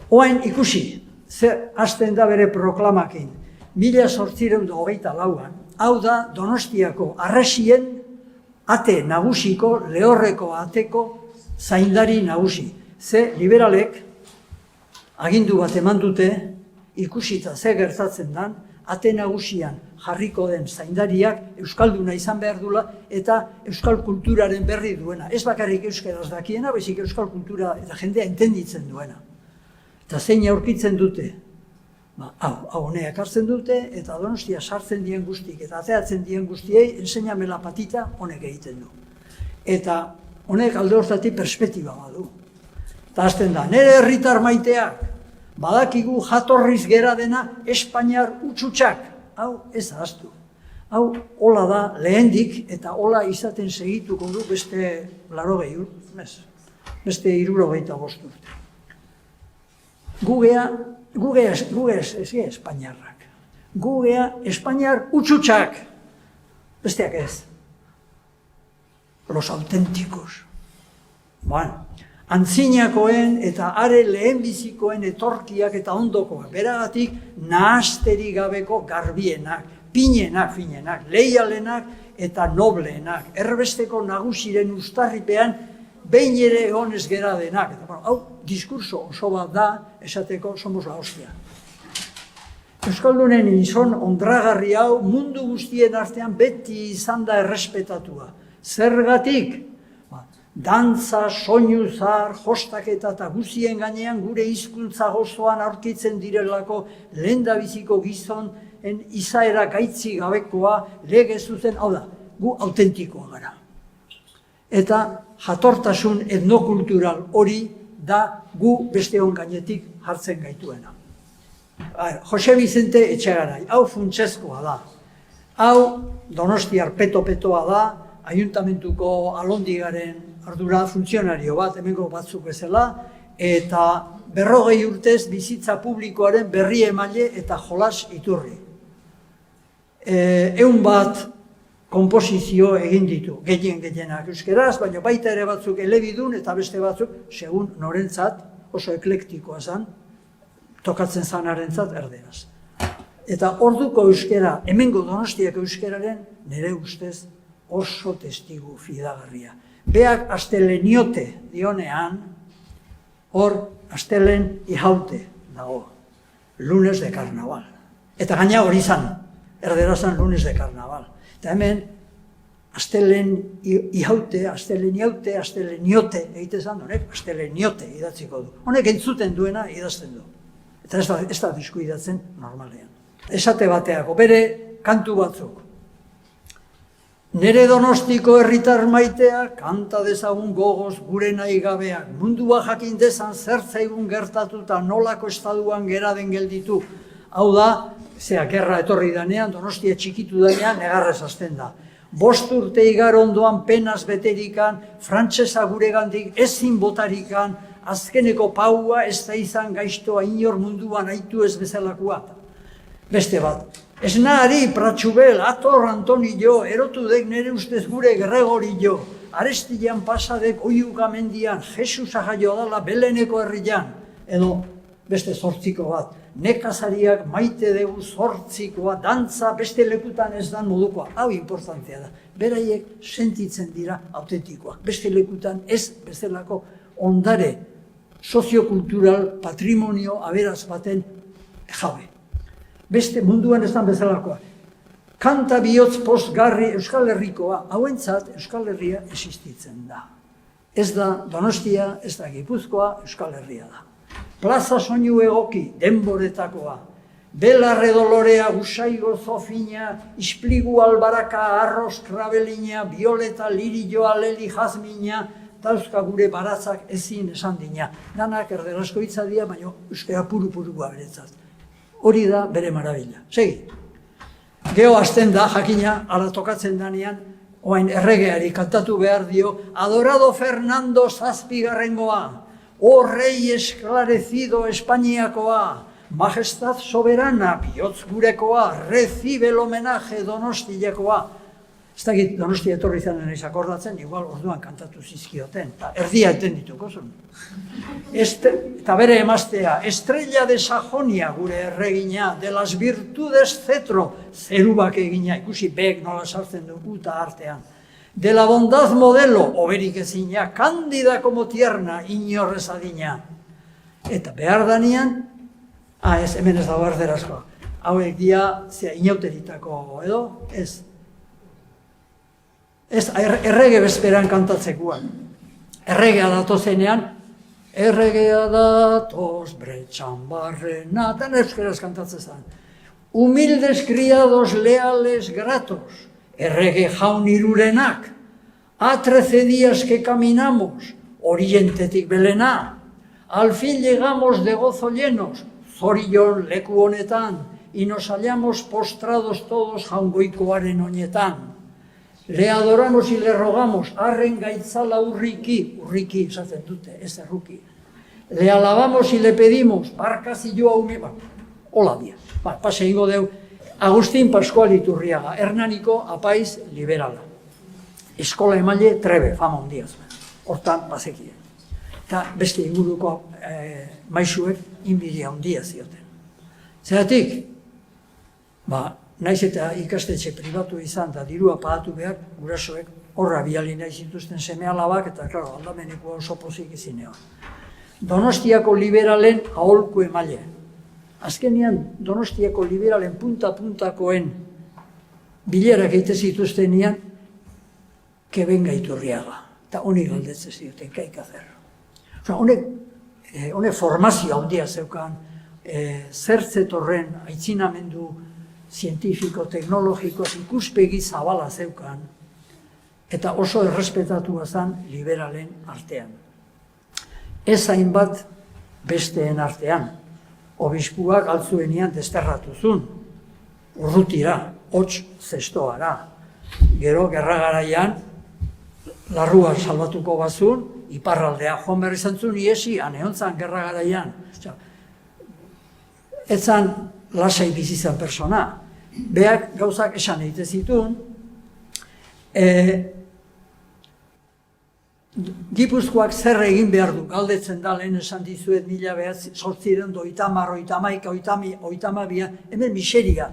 Oain ikusi, zer hasten da bere proklamakin, 1824an, hau da Donostiako Arresien ate nagusiko, Lehorreko ateko zaindari nagusi. Ze liberalek agindu bat eman dute, ikusita ze gertatzen dan, ate nagusian jarriko den zaindariak euskalduna izan behar dula eta euskal kulturaren berri duena. Ez bakarrik euskaraz dakiena, baizik euskal kultura eta jendea entenditzen duena. Eta zein aurkitzen dute? Hau honeak hartzen dute eta Donostia sartzen dien guztik eta ateatzen dien guztiei enseñame la patita honek egiten du. Eta honek alde hortatik perspektiba badu. Eta hasten da, nire herritar maiteak, badakigu jatorriz gera dena Espainiar utxutxak. Hau ez ahaztu. Hau hola da lehendik eta hola izaten segituko du beste 80 urte, beste 65 urte. Gugea Espainiarrak. Gugea Espainiar utxutxak. Besteak ez. Los auténticos. Antzinakoen eta are lehenbizikoen etorkiak eta ondokoak. Beragatik nahasterik gabeko garbienak, pinenak, finenak, leialenak eta nobleenak. Erbesteko nagusiren ustarripean behin ere egon ez gera denak. Hau diskurso oso bat da esateko somos la hostia. Euskaldunen izon ondragarri hau mundu guztien artean beti izan da errespetatua. Zergatik? Dantza, soinu zahar, jostaketa eta guztien gainean gure hizkuntza gozoan aurkitzen direlako lehendabiziko gizonen izaera gaitzi gabekoa lege zuzen, hau da, gu autentikoa gara. Eta jatortasun etnokultural hori da gu besteon gainetik hartzen gaituena. Jose Vicente Etxegarai, hau funtsezkoa da. Hau Donostiar peto-petoa da, ayuntamentuko alondigaren ardura funtzionario bat, hemengo batzuk bezala, eta 40 urtez bizitza publikoaren berri emaile eta jolas iturri. 100 bat konposizio egin ditu, gehienak euskeraz, baina baita ere batzuk elebidun eta beste batzuk, segun norentzat, oso eklektikoa zan, tokatzen zanarentzat erderaz. Eta orduko euskera, hemengo Donostiako euskeraren, nire ustez, oso testigu fidagarria. Beak asteleniote dionean, hor astelen ihaute dago, lunes de carnaval. Eta gaina hori izan, erderazan lunes de carnaval. Eta hemen, astelen ihaute, asteleniote egite zan, honek asteleniote idatziko du. Honek entzuten duena idazten du. Eta ez da diskuidatzen normalean. Esate bateako, bere kantu batzuk. Nere Donostiko herritar maitea, kanta dezagun gogoz gure nahi gabeak. Mundua jakin dezan zertzaigun gertatu eta nolako estaduan gera den gelditu. Hau da, zea gerra etorri danean, Donostia txikitu danean, negarrez hasten da. 5 urte igar ondoan penaz beterikan, frantsesa gure gandik ezin botarikan, azkeneko paua ez da izan gaiztoa inor munduan aitu ez bezalakoa. Beste bat. Esnari, Pratxubel, Ator, Antonio, erotu dek nire ustez gure Gregorio, Arestian pasadek oiugamendian, Jesusa jaio dala Beleneko herrian, edo beste 8 bat. Nekazariak maite dugu 8 dantza beste lekutan ez dan modukoa. Hau importantzia da. Beraiek sentitzen dira autetikoak. Beste lekutan ez bezalako ondare soziokultural patrimonio aberaz baten jabe. Beste munduan ez dan bezalakoa. Kanta bihotz pozgarri Euskal Herrikoa, hauentzat Euskal Herria existitzen da. Ez da Donostia, ez da Gipuzkoa, Euskal Herria da. Plaza soinu egoki, denboretakoa. Belarre dolorea, usaigo zofina, ispligu albaraka, arroz krabelina, bioleta, lirilloa, leli jazmina, dauzka gure baratzak ezin esan dina. Danak erderazko hitza dira, baina euskara puru-purua beretzat. Hori da bere marabila. Segi. Geo hasten da, jakina, ala tokatzen danean, oain erregeari kantatu behar dio, Adorado Fernando Zazpigarrengoa, O rey esclarecido Espainiakoa, majestad soberana, bihotz gurekoa, recibe el homenaje Donostiakoa. Ez dakit Donostia etorri zanen naiz akordatzen, igual orduan kantatu zizkioten, eta erdia eten dituko zuen. Eta bere emaztea, Estrella de Sajonia gure erregina, de las virtudes cetro, zerubak egina, ikusi beek nola sartzen dugu eta artean. De la bondad modelo, oberik ezina, cándida como tierna, inorrez adina. Eta behar danean, ez, hemen ez dago erderazkoa. Hauek dia, inauteritako edo, ez. Ez, errege bezperan kantatzekoan. Erregea datozenean, erregea datoz, bretxan barrena, eta euskeraz kantatzen zen. Humildes criados, leales, gratos, errege jaun irurenak, a 13 días que caminamos, orientetik Belena, al fin llegamos de gozo llenos, zorion leku honetan, y nos hallamos postrados todos jaungoikoaren oinetan. Le adoramos y le rogamos, arren gaitzala urriki, urriki esaten dute, ez erruki. Le alabamos y le pedimos, barkazioa ume, hola dia, pase ingo deu, Agustin Pascual Iturriaga, Hernaniko apaiz liberala. Eskola emaile trebe, fama hondiaz. Hortan, bazekien. Eta beste inguruko maisuek inbidia hondia zioten. Zeratik, naiz eta ikastetxe pribatu izan, da dirua pagatu behar, gurasoek horra biali nahi zituzten seme alabak, eta, klaro, aldameneko oso pozik izinean. Donostiako liberalen aholku emaile. Azkenean, Donostiako liberalen punta-puntakoen bilerak egite zituztenean, que venga Iturriaga. Eta honik galdetzen zioten, kaik hacer. Honek formazio handia zeukan, zertzetorren aitzinamendu zientifiko, teknologiko, ikuspegi zabala zeukan, eta oso errespetatua zen liberalen artean. Ez hainbat besteen artean. Obispuak altzuenian desterratu zuen, urrutira, hots zestoara. Gero, gerra garaian, larrua salbatuko bazun, iparraldea joan behar izan zuen, iesi, aneontzan gerra garaian. Etzan lasai bizizan persona. Beak gauzak esan egite zituen, Gipuzkoak zer egin behar du, galdetzen da lehen esan dizuet 1980, hemen miseria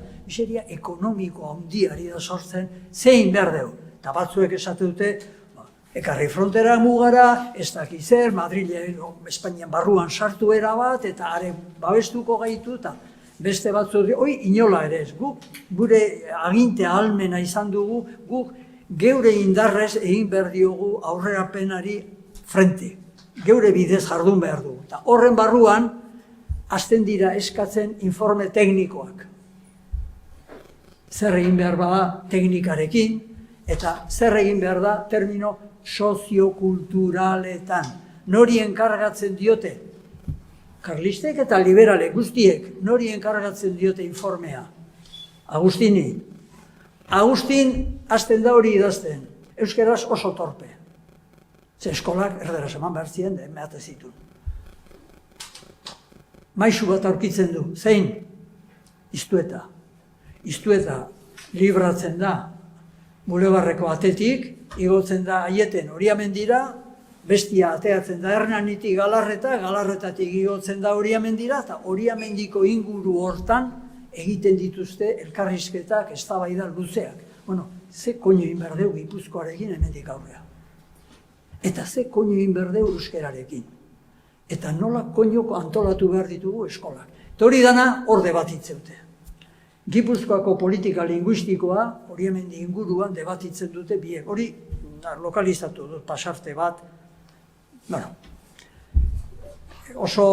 ekonomiko handiari da sortzen, zein behar dugu. Eta batzuek esate dute, ekarri frontera mugara, ez dakiz zer, Madrilen, Espainian barruan sartu erabat, eta are babestuko gaitu, eta beste batzuk, inola ere ez, guk, gure aginte ahalmena izan dugu, guk, geure indarrez egin behar diogu aurrerapenari frente. Geure bidez jardun behar dugu. Eta horren barruan, hasten dira eskatzen informe teknikoak. Zer egin behar bada teknikarekin, eta zer egin behar da termino soziokulturaletan. Nori enkargatzen diote? Karlistek eta liberalek guztiek nori enkargatzen diote informea? Agustini. Agustin hasten da hori idazten, euskeraz oso torpe. Ze eskolak erderaz eman behar ziren, mehatez zituen. Maisu bat aurkitzen du, zein? Iztueta. Iztueta libratzen da, bulebarreko atetik, igotzen da aieten horiamendira, bestia ateatzen da Hernanitik Galarreta, Galarretatik igotzen da Oriamendira, eta Oriamendiko inguru hortan egiten dituzte elkarrizketak, eztabaida luzeak. Bueno, ze koinu egin behar dugu Gipuzkoarekin hemendik aurrea. Eta ze koinu egin behar dugu euskerarekin. Eta nola koinoko antolatu behar ditugu eskolak. Eta hori dana hor debatitzen dute. Gipuzkoako politika linguistikoa, Oriamendi inguruan debatitzen dute biek. Hori lokalizatu dut pasarte bat. Bueno, oso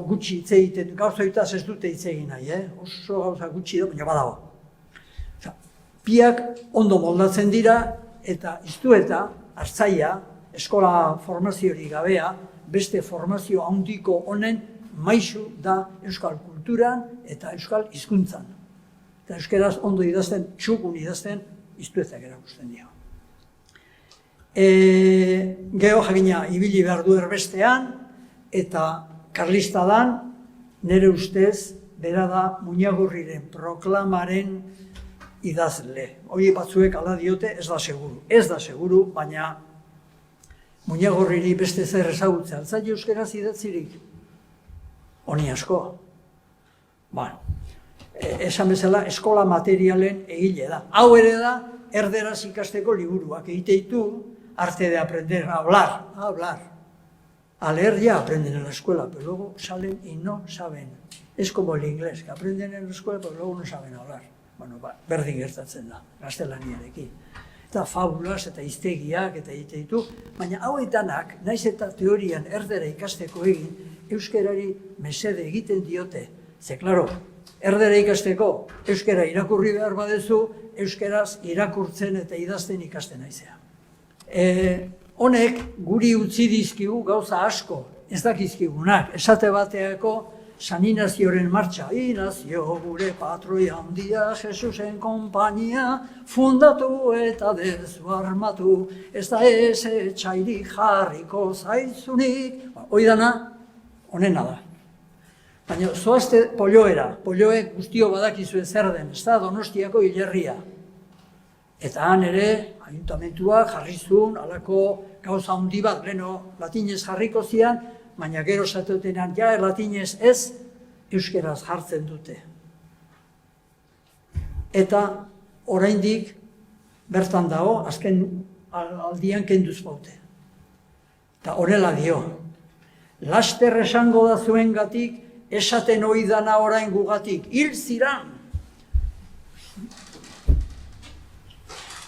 gutxi hitz egiten, gauza hitaz ez dute hitz egin nahi, oso gauza gutxi da, baina badago. Biak ondo moldatzen dira, eta iztueta, hartzaia, eskola formaziorik gabea, beste formazio handiko honen maisu da euskal kulturan eta euskal hizkuntzan. Eta euskeraz ondo idazten, txukun idazten, iztuetak erakusten dio. Gero jakina ibili behar du erbestean, eta karlista dan, nire ustez, bera da Muñagorriren proklamaren idazle. Hori batzuek ala diote, ez da seguru. Ez da seguru, baina Muñagorriri beste zer ezagutzea. Altzai euskeraz idatzirik? Honi asko. Bueno, esan bezala eskola materialen egile da. Hau ere da, erderaz ikasteko liburuak egiteitu, arte de aprender a hablar. A leer ya aprenden en la escuela, pero luego salen y no saben. Es como el inglés, que aprenden en la escuela, pero luego no saben hablar. Bueno, berdin gertatzen da, gaztelaniarekin. Eta fabulas eta hiztegiak eta egiteitu, baina hauetanak, naiz eta teorian erdera ikasteko egin, euskerari mesede egiten diote. Ze, klaro, erdera ikasteko, euskera irakurri behar badezu, euskeraz irakurtzen eta idazten ikasten naizea. Honek guri utzi dizkigu gauza asko, ez dakizkigunak, esate bateako San Inazioren martxa, Inazio gure patroi handia, Jesusen konpainia, fundatu eta dezu armatu, ez da ez etxairik jarriko zaizunik, hoi dana, honena da. Baina zoazte polioek guztio badakizuen zer den, ez da Donostiako hilerria. Eta han ere, ayuntamentua jarrizun, alako gauza handi bat, leno latinez jarriko zian, baina gero zatetenan, ja latinez ez, euskeraz jartzen dute. Eta oraindik bertan dago, azken aldian kenduz baute. Eta horrela dio, laster esango da zuengatik, esaten oidana orain gugatik, hil ziran.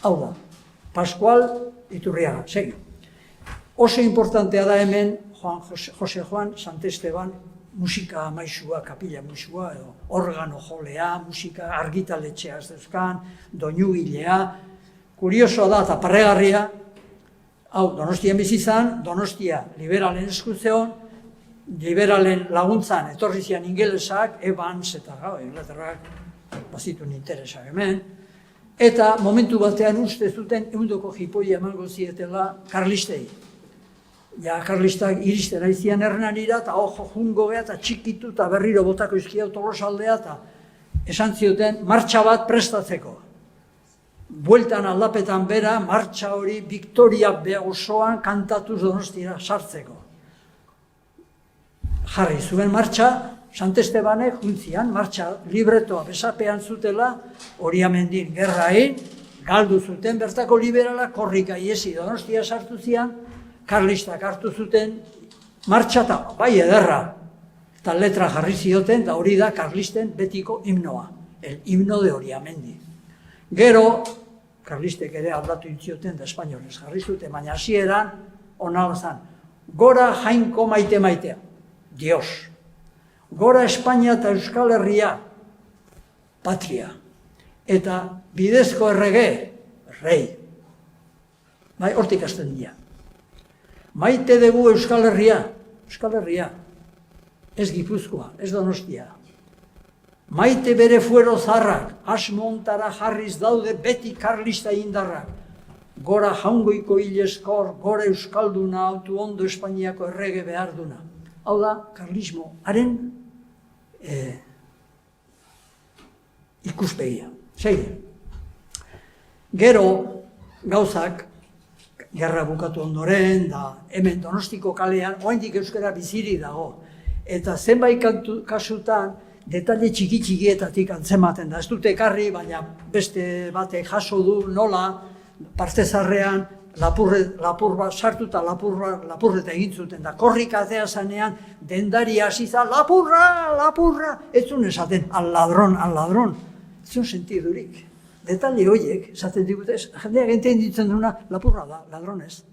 Hau da, Pascual Iturriaga, segi. Oso importantea da hemen, Jose Juan Santesteban, musika maisua, kapila maisua, organo jolea, musika argitaletxea ez duzkan, doinugilea. Kuriosoa da eta parregarria, hau, Donostian bizizan, Donostia liberalen eskutzeon, liberalen laguntzan etorri zian ingelesak, Evans eta Inglaterrak bazituen interesak hemen, eta momentu batean uste zuten eundoko jipoia emango zietela karlistei. Ja, karlistak iristen aizian Hernanira, eta ojo jungo geha, eta txikitu, eta berriro botako izkia Tolosaldea, eta esan zioten martxa bat prestatzeko. Bueltan aldapetan bera, martxa hori Victoria osoan kantatuz Donostira sartzeko. Jarri zuen martxa, Santestebanek juntzian, martxa libretoa besapean zutela, Oriamendin gerrain, galdu zuten, bertako liberala korrika iesi Donostia sartu zian, karlistak hartu zuten, martxa eta bai ederra, eta letra jarri zioten, da hori da karlisten betiko himnoa, el himno de Oriamendi. Gero, karlistek ere aldatu intzioten da espainolez jarri zuten, baina hasieran onala zan, gora jainko maite-maitea, Dios. Gora Espainia eta Euskal Herria, patria. Eta bidezko errege, rei. Bai, hortik hasten dira. Maite dugu Euskal Herria, ez Gipuzkoa, ez Donostia. Maite bere fuero zarrak, asmontara jarriz daude beti karlista indarrak. Gora jaungoiko hileskor, gora Euskalduna, autu ondo Espainiako errege behar duna. Hau da, karlismo, haren ikuspegia. Seide. Gero, gauzak, gerra bukatu ondoren, da hemen Donostiko kalean, oraindik euskara biziri dago. Eta zenbait kasutan, detalle txiki-txikietatik antzematen da. Ez dute ekarri, baina beste batek jaso du nola, partezarrean, lapur bat sartu eta lapurreta egin zuten da. Korrik atea zanean, dendari hasi za, lapurra, ez zuen esaten, al ladron. Ez zuen sentidurik. Detalle horiek, esaten digute, jendeak enten ditzen duna, lapurra da, ladronez.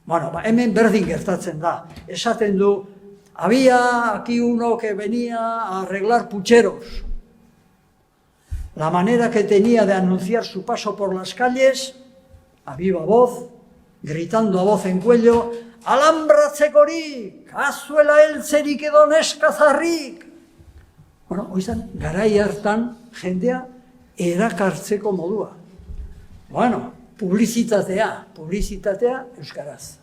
Bueno, hemen berdin gertatzen da. Esaten du, había aquí uno que venía a arreglar pucheros. La manera que tenía de anunciar su paso por las calles, a viva voz, gritando a voz en cuello, alambratzekorik, azuela heltzerik edo neskazarrik. Bueno, oizan, garai hartan jendea erakartzeko modua. Bueno, publizitatea euskaraz.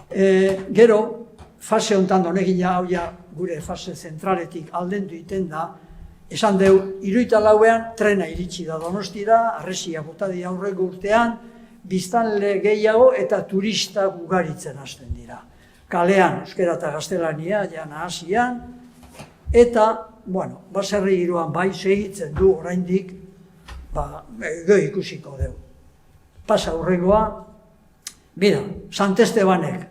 Gero, fase honetan honegina hau ja gure fase zentraletik aldendu iten da, esan deu, 74ean trena iritsi da Donostira, harresia bota dira aurreko urtean, biztanle gehiago eta turista ugaritzen hasten dira. Kalean, euskera eta gaztelania, ja nahasian, eta, bueno, baserri giroan bai segitzen du oraindik, ikusiko deu. Pasa aurrekoa, bida, Sant Estebanek,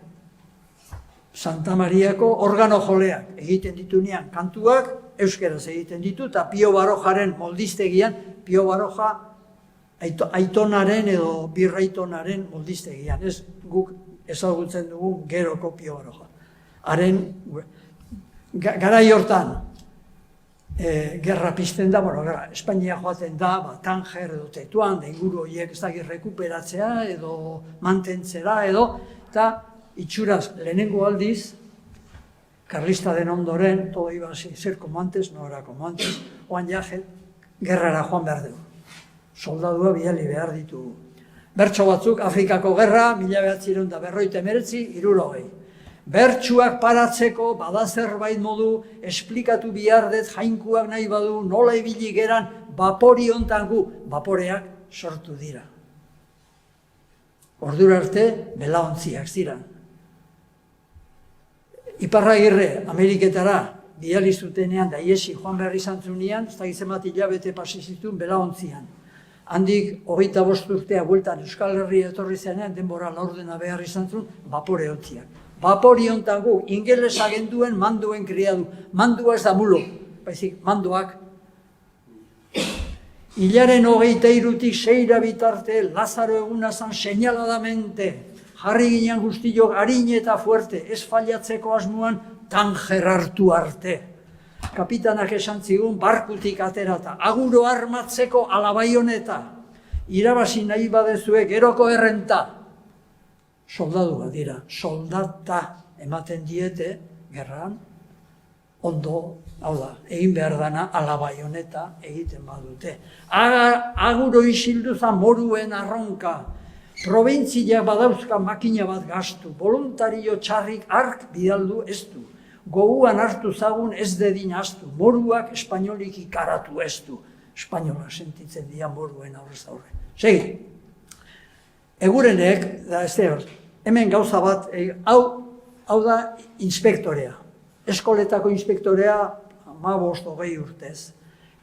Santa Mariako organo joleak egiten ditunean kantuak, euskeraz egiten ditu, eta Pio Barojaren moldistegian, Pio Baroja aitonaren edo birraitonaren moldistegian, ez guk ezagutzen dugu geroko Pio Baroja. Haren, garai hortan, gerra pizten da, Espainia joaten da, Tanger edo Tetuan, da inguru horiek ez dakit rekuperatzea edo mantentzera edo, eta itxuraz lehenengo aldiz, karlista den ondoren, todo iba así, ser como antes, no era como antes, oan jaje, gerrara joan behar dugu. Soldadua bidali behar ditugu. Bertso batzuk, Afrikako gerra, 1959, 60. Bertsuak paratzeko, bada zerbait modu, esplikatu behar dut jainkuak nahi badu, nola ibili geran, bapori hontan gu, baporeak sortu dira. Ordura arte, belaontziak ziren. Iparragirre, Ameriketara, bidali zutenean, da iesi joan behar izan zunean, ez da gizemat hilabete pasizitun belaontzian. Handik, 25 urtea bueltan Euskal Herria etorri zenean, denbora laurdena behar izan zuen, bapore ontziak. Bapori hontan gu, ingelesa genduen manduen kriadu. Mandua ez da mulo, baizik, mandoak. Hilaren 23-tik 6 bitarte, Lazaro eguna zan señaladamente, jarri ginen guztiok harin eta fuerte, ez fallatzeko asmoan Tanger hartu arte. Kapitanak esan zigun, barkutik aterata, aguro armatzeko alabaioneta, irabazi nahi badezue geroko errenta. Soldadua dira, soldata ematen diete, gerran, ondo, hau da, egin behar dana alabaioneta egiten badute. Aguro isilduza moruen arronka, probintzia badauzka makina bat gastu, voluntario txarrik ark bidaldu ez du. Goguan hartu zagun ez dedin astu, moruak espainolik ikaratu ez du. Espainola sentitzen dira moruen aurrez aurre. Segi, egurenek, da ez da hor, hemen gauza bat, hau da inspektorea. Eskoletako inspektorea 15-20 urtez.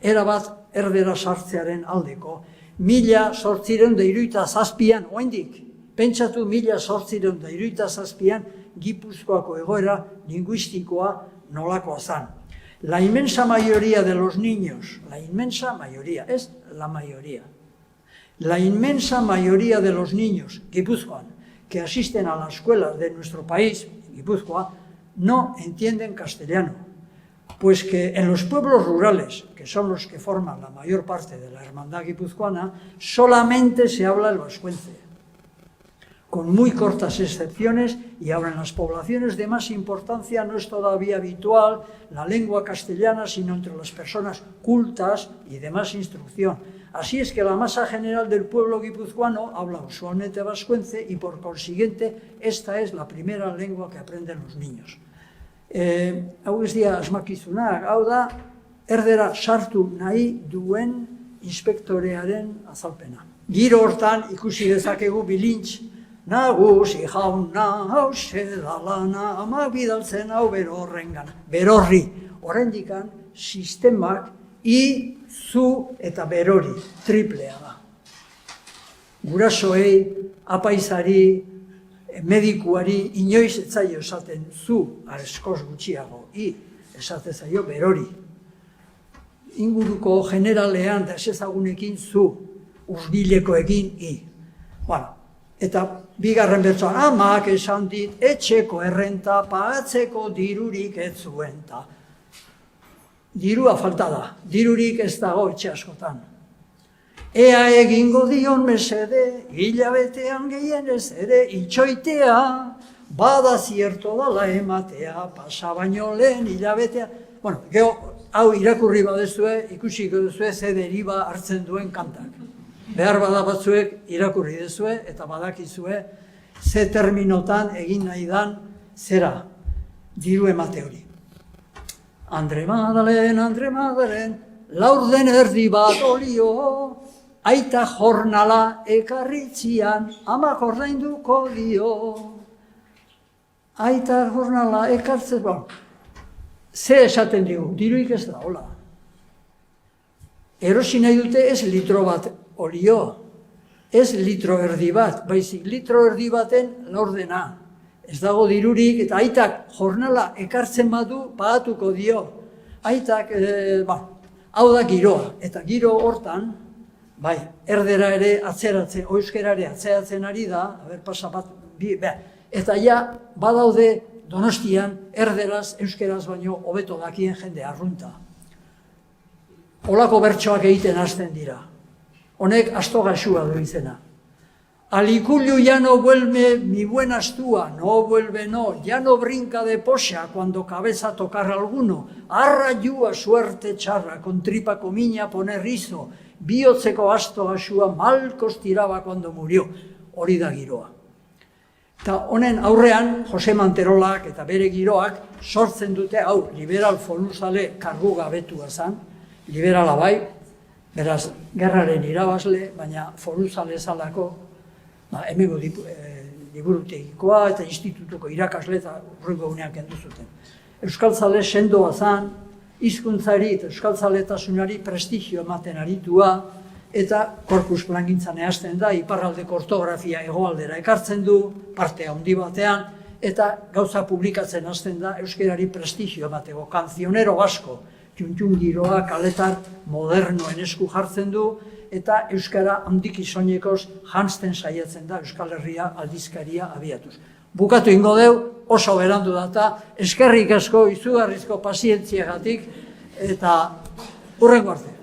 Era bat erdera sartzearen aldeko. 1877an, oaindik, pentsatu 1877an, Gipuzkoako egoera linguistikoa nolakoa zan. La inmensa mayoría de los niños, la inmensa mayoría, es la mayoría. La inmensa mayoría de los niños, Gipuzkoan, que asisten a las escuelas de nuestro país, Gipuzkoa, no entienden castellano, pues que en los pueblos rurales, que son los que forman la mayor parte de la hermandad guipuzcoana, solamente se habla el vascuence, con muy cortas excepciones, y ahora en las poblaciones de más importancia no es todavía habitual la lengua castellana, sino entre las personas cultas y de más instrucción. Así es que la masa general del pueblo guipuzcoano habla usualmente vascuence y por consiguiente esta es la primera lengua que aprenden los niños. Hau ez dira asmakizunak, hau da, erdera sartu nahi duen inspektorearen azalpena. Giro hortan ikusi dezakegu bilintz, nagusi jauna, hause da lana, ama bidaltzen hau berorrengan. Berorri, oraindikan sistemak I, zu eta berori, triplea da. Gurasoei, apaizari, medikuari, inoiz etzaio esaten zu, askoz gutxiago, I, esate zaio berori. Inguruko generalean da ezagunekin zu, urbilekoekin I. Bueno, eta bigarren bertsoan, amak esan dit, etxeko errenta pagatzeko dirurik ez zuen ta. Dirua falta da, dirurik ez dago etxe askotan. Ea egingo dion mesede, hilabetean gehienez ere itxoitea, bada zierto dala ematea, pasa baino lehen hilabetea. Bueno, geho, hau irakurri badezue, ikusiko duzue ze deriba hartzen duen kantak. Behar bada batzuek irakurri dezue eta badakizue ze terminotan egin nahi dan zera, diru emate hori. Andre Madalen, laurden erdi bat olio, aita jornala ekarritzian, amak ordainduko dio. Aita jornala ekartzen, ze esaten digu, diruik ez da, hola. Erosi nahi dute ez litro bat olio, ez litro erdi bat, baizik litro erdi baten laurdena. Ez dago dirurik eta aitak jornala ekartzen badu pagatuko dio. Aitak, hau da giroa, eta giro hortan, bai, erdera ere atzeratzen, euskera ere atzeratzen ari da, pasa bat, eta ja, badaude Donostian, erderaz, euskeraz baino, hobeto dakien jende arrunta. Olako bertsoak egiten hasten dira. Honek astogaxua du izena. Aliculio ya no vuelve mi buena astúa, no vuelve no, ya no brinca de poxa cuando cabeza tocar alguno, arra yua suerte charra, con tripa comiña pone rizo, bihotzeko astogaxua malkos tiraba cuando murió, hori da giroa. Eta honen aurrean, Jose Manterolak eta bere giroak sortzen dute, hau, liberal foluzale kargu gabetua zen, liberala bai, beraz, gerraren irabazle, baina foluzale zalako, hemengo liburutegikoa eta institutuko irakasle eta urrengo unean kendu zuten. Euskaltzale sendoa zen, hizkuntzari eta euskaltzaletasunari prestigio ematen aritua, eta korpus plangintzan ehazten da, iparraldeko ortografia hegoaldera ekartzen du, parte handi batean, eta gauza publikatzen hasten da euskerari prestigio emateko. Kanzionero asko, txuntxun giroa, kaletar modernoen esku jartzen du, eta euskara handiki soinekoz janzten saiatzen da Euskal Herria aldizkaria abiatuz. Bukatu ingo deu, oso berandu data, eskerrik asko, izugarrizko pazientziagatik, eta hurrengo arte.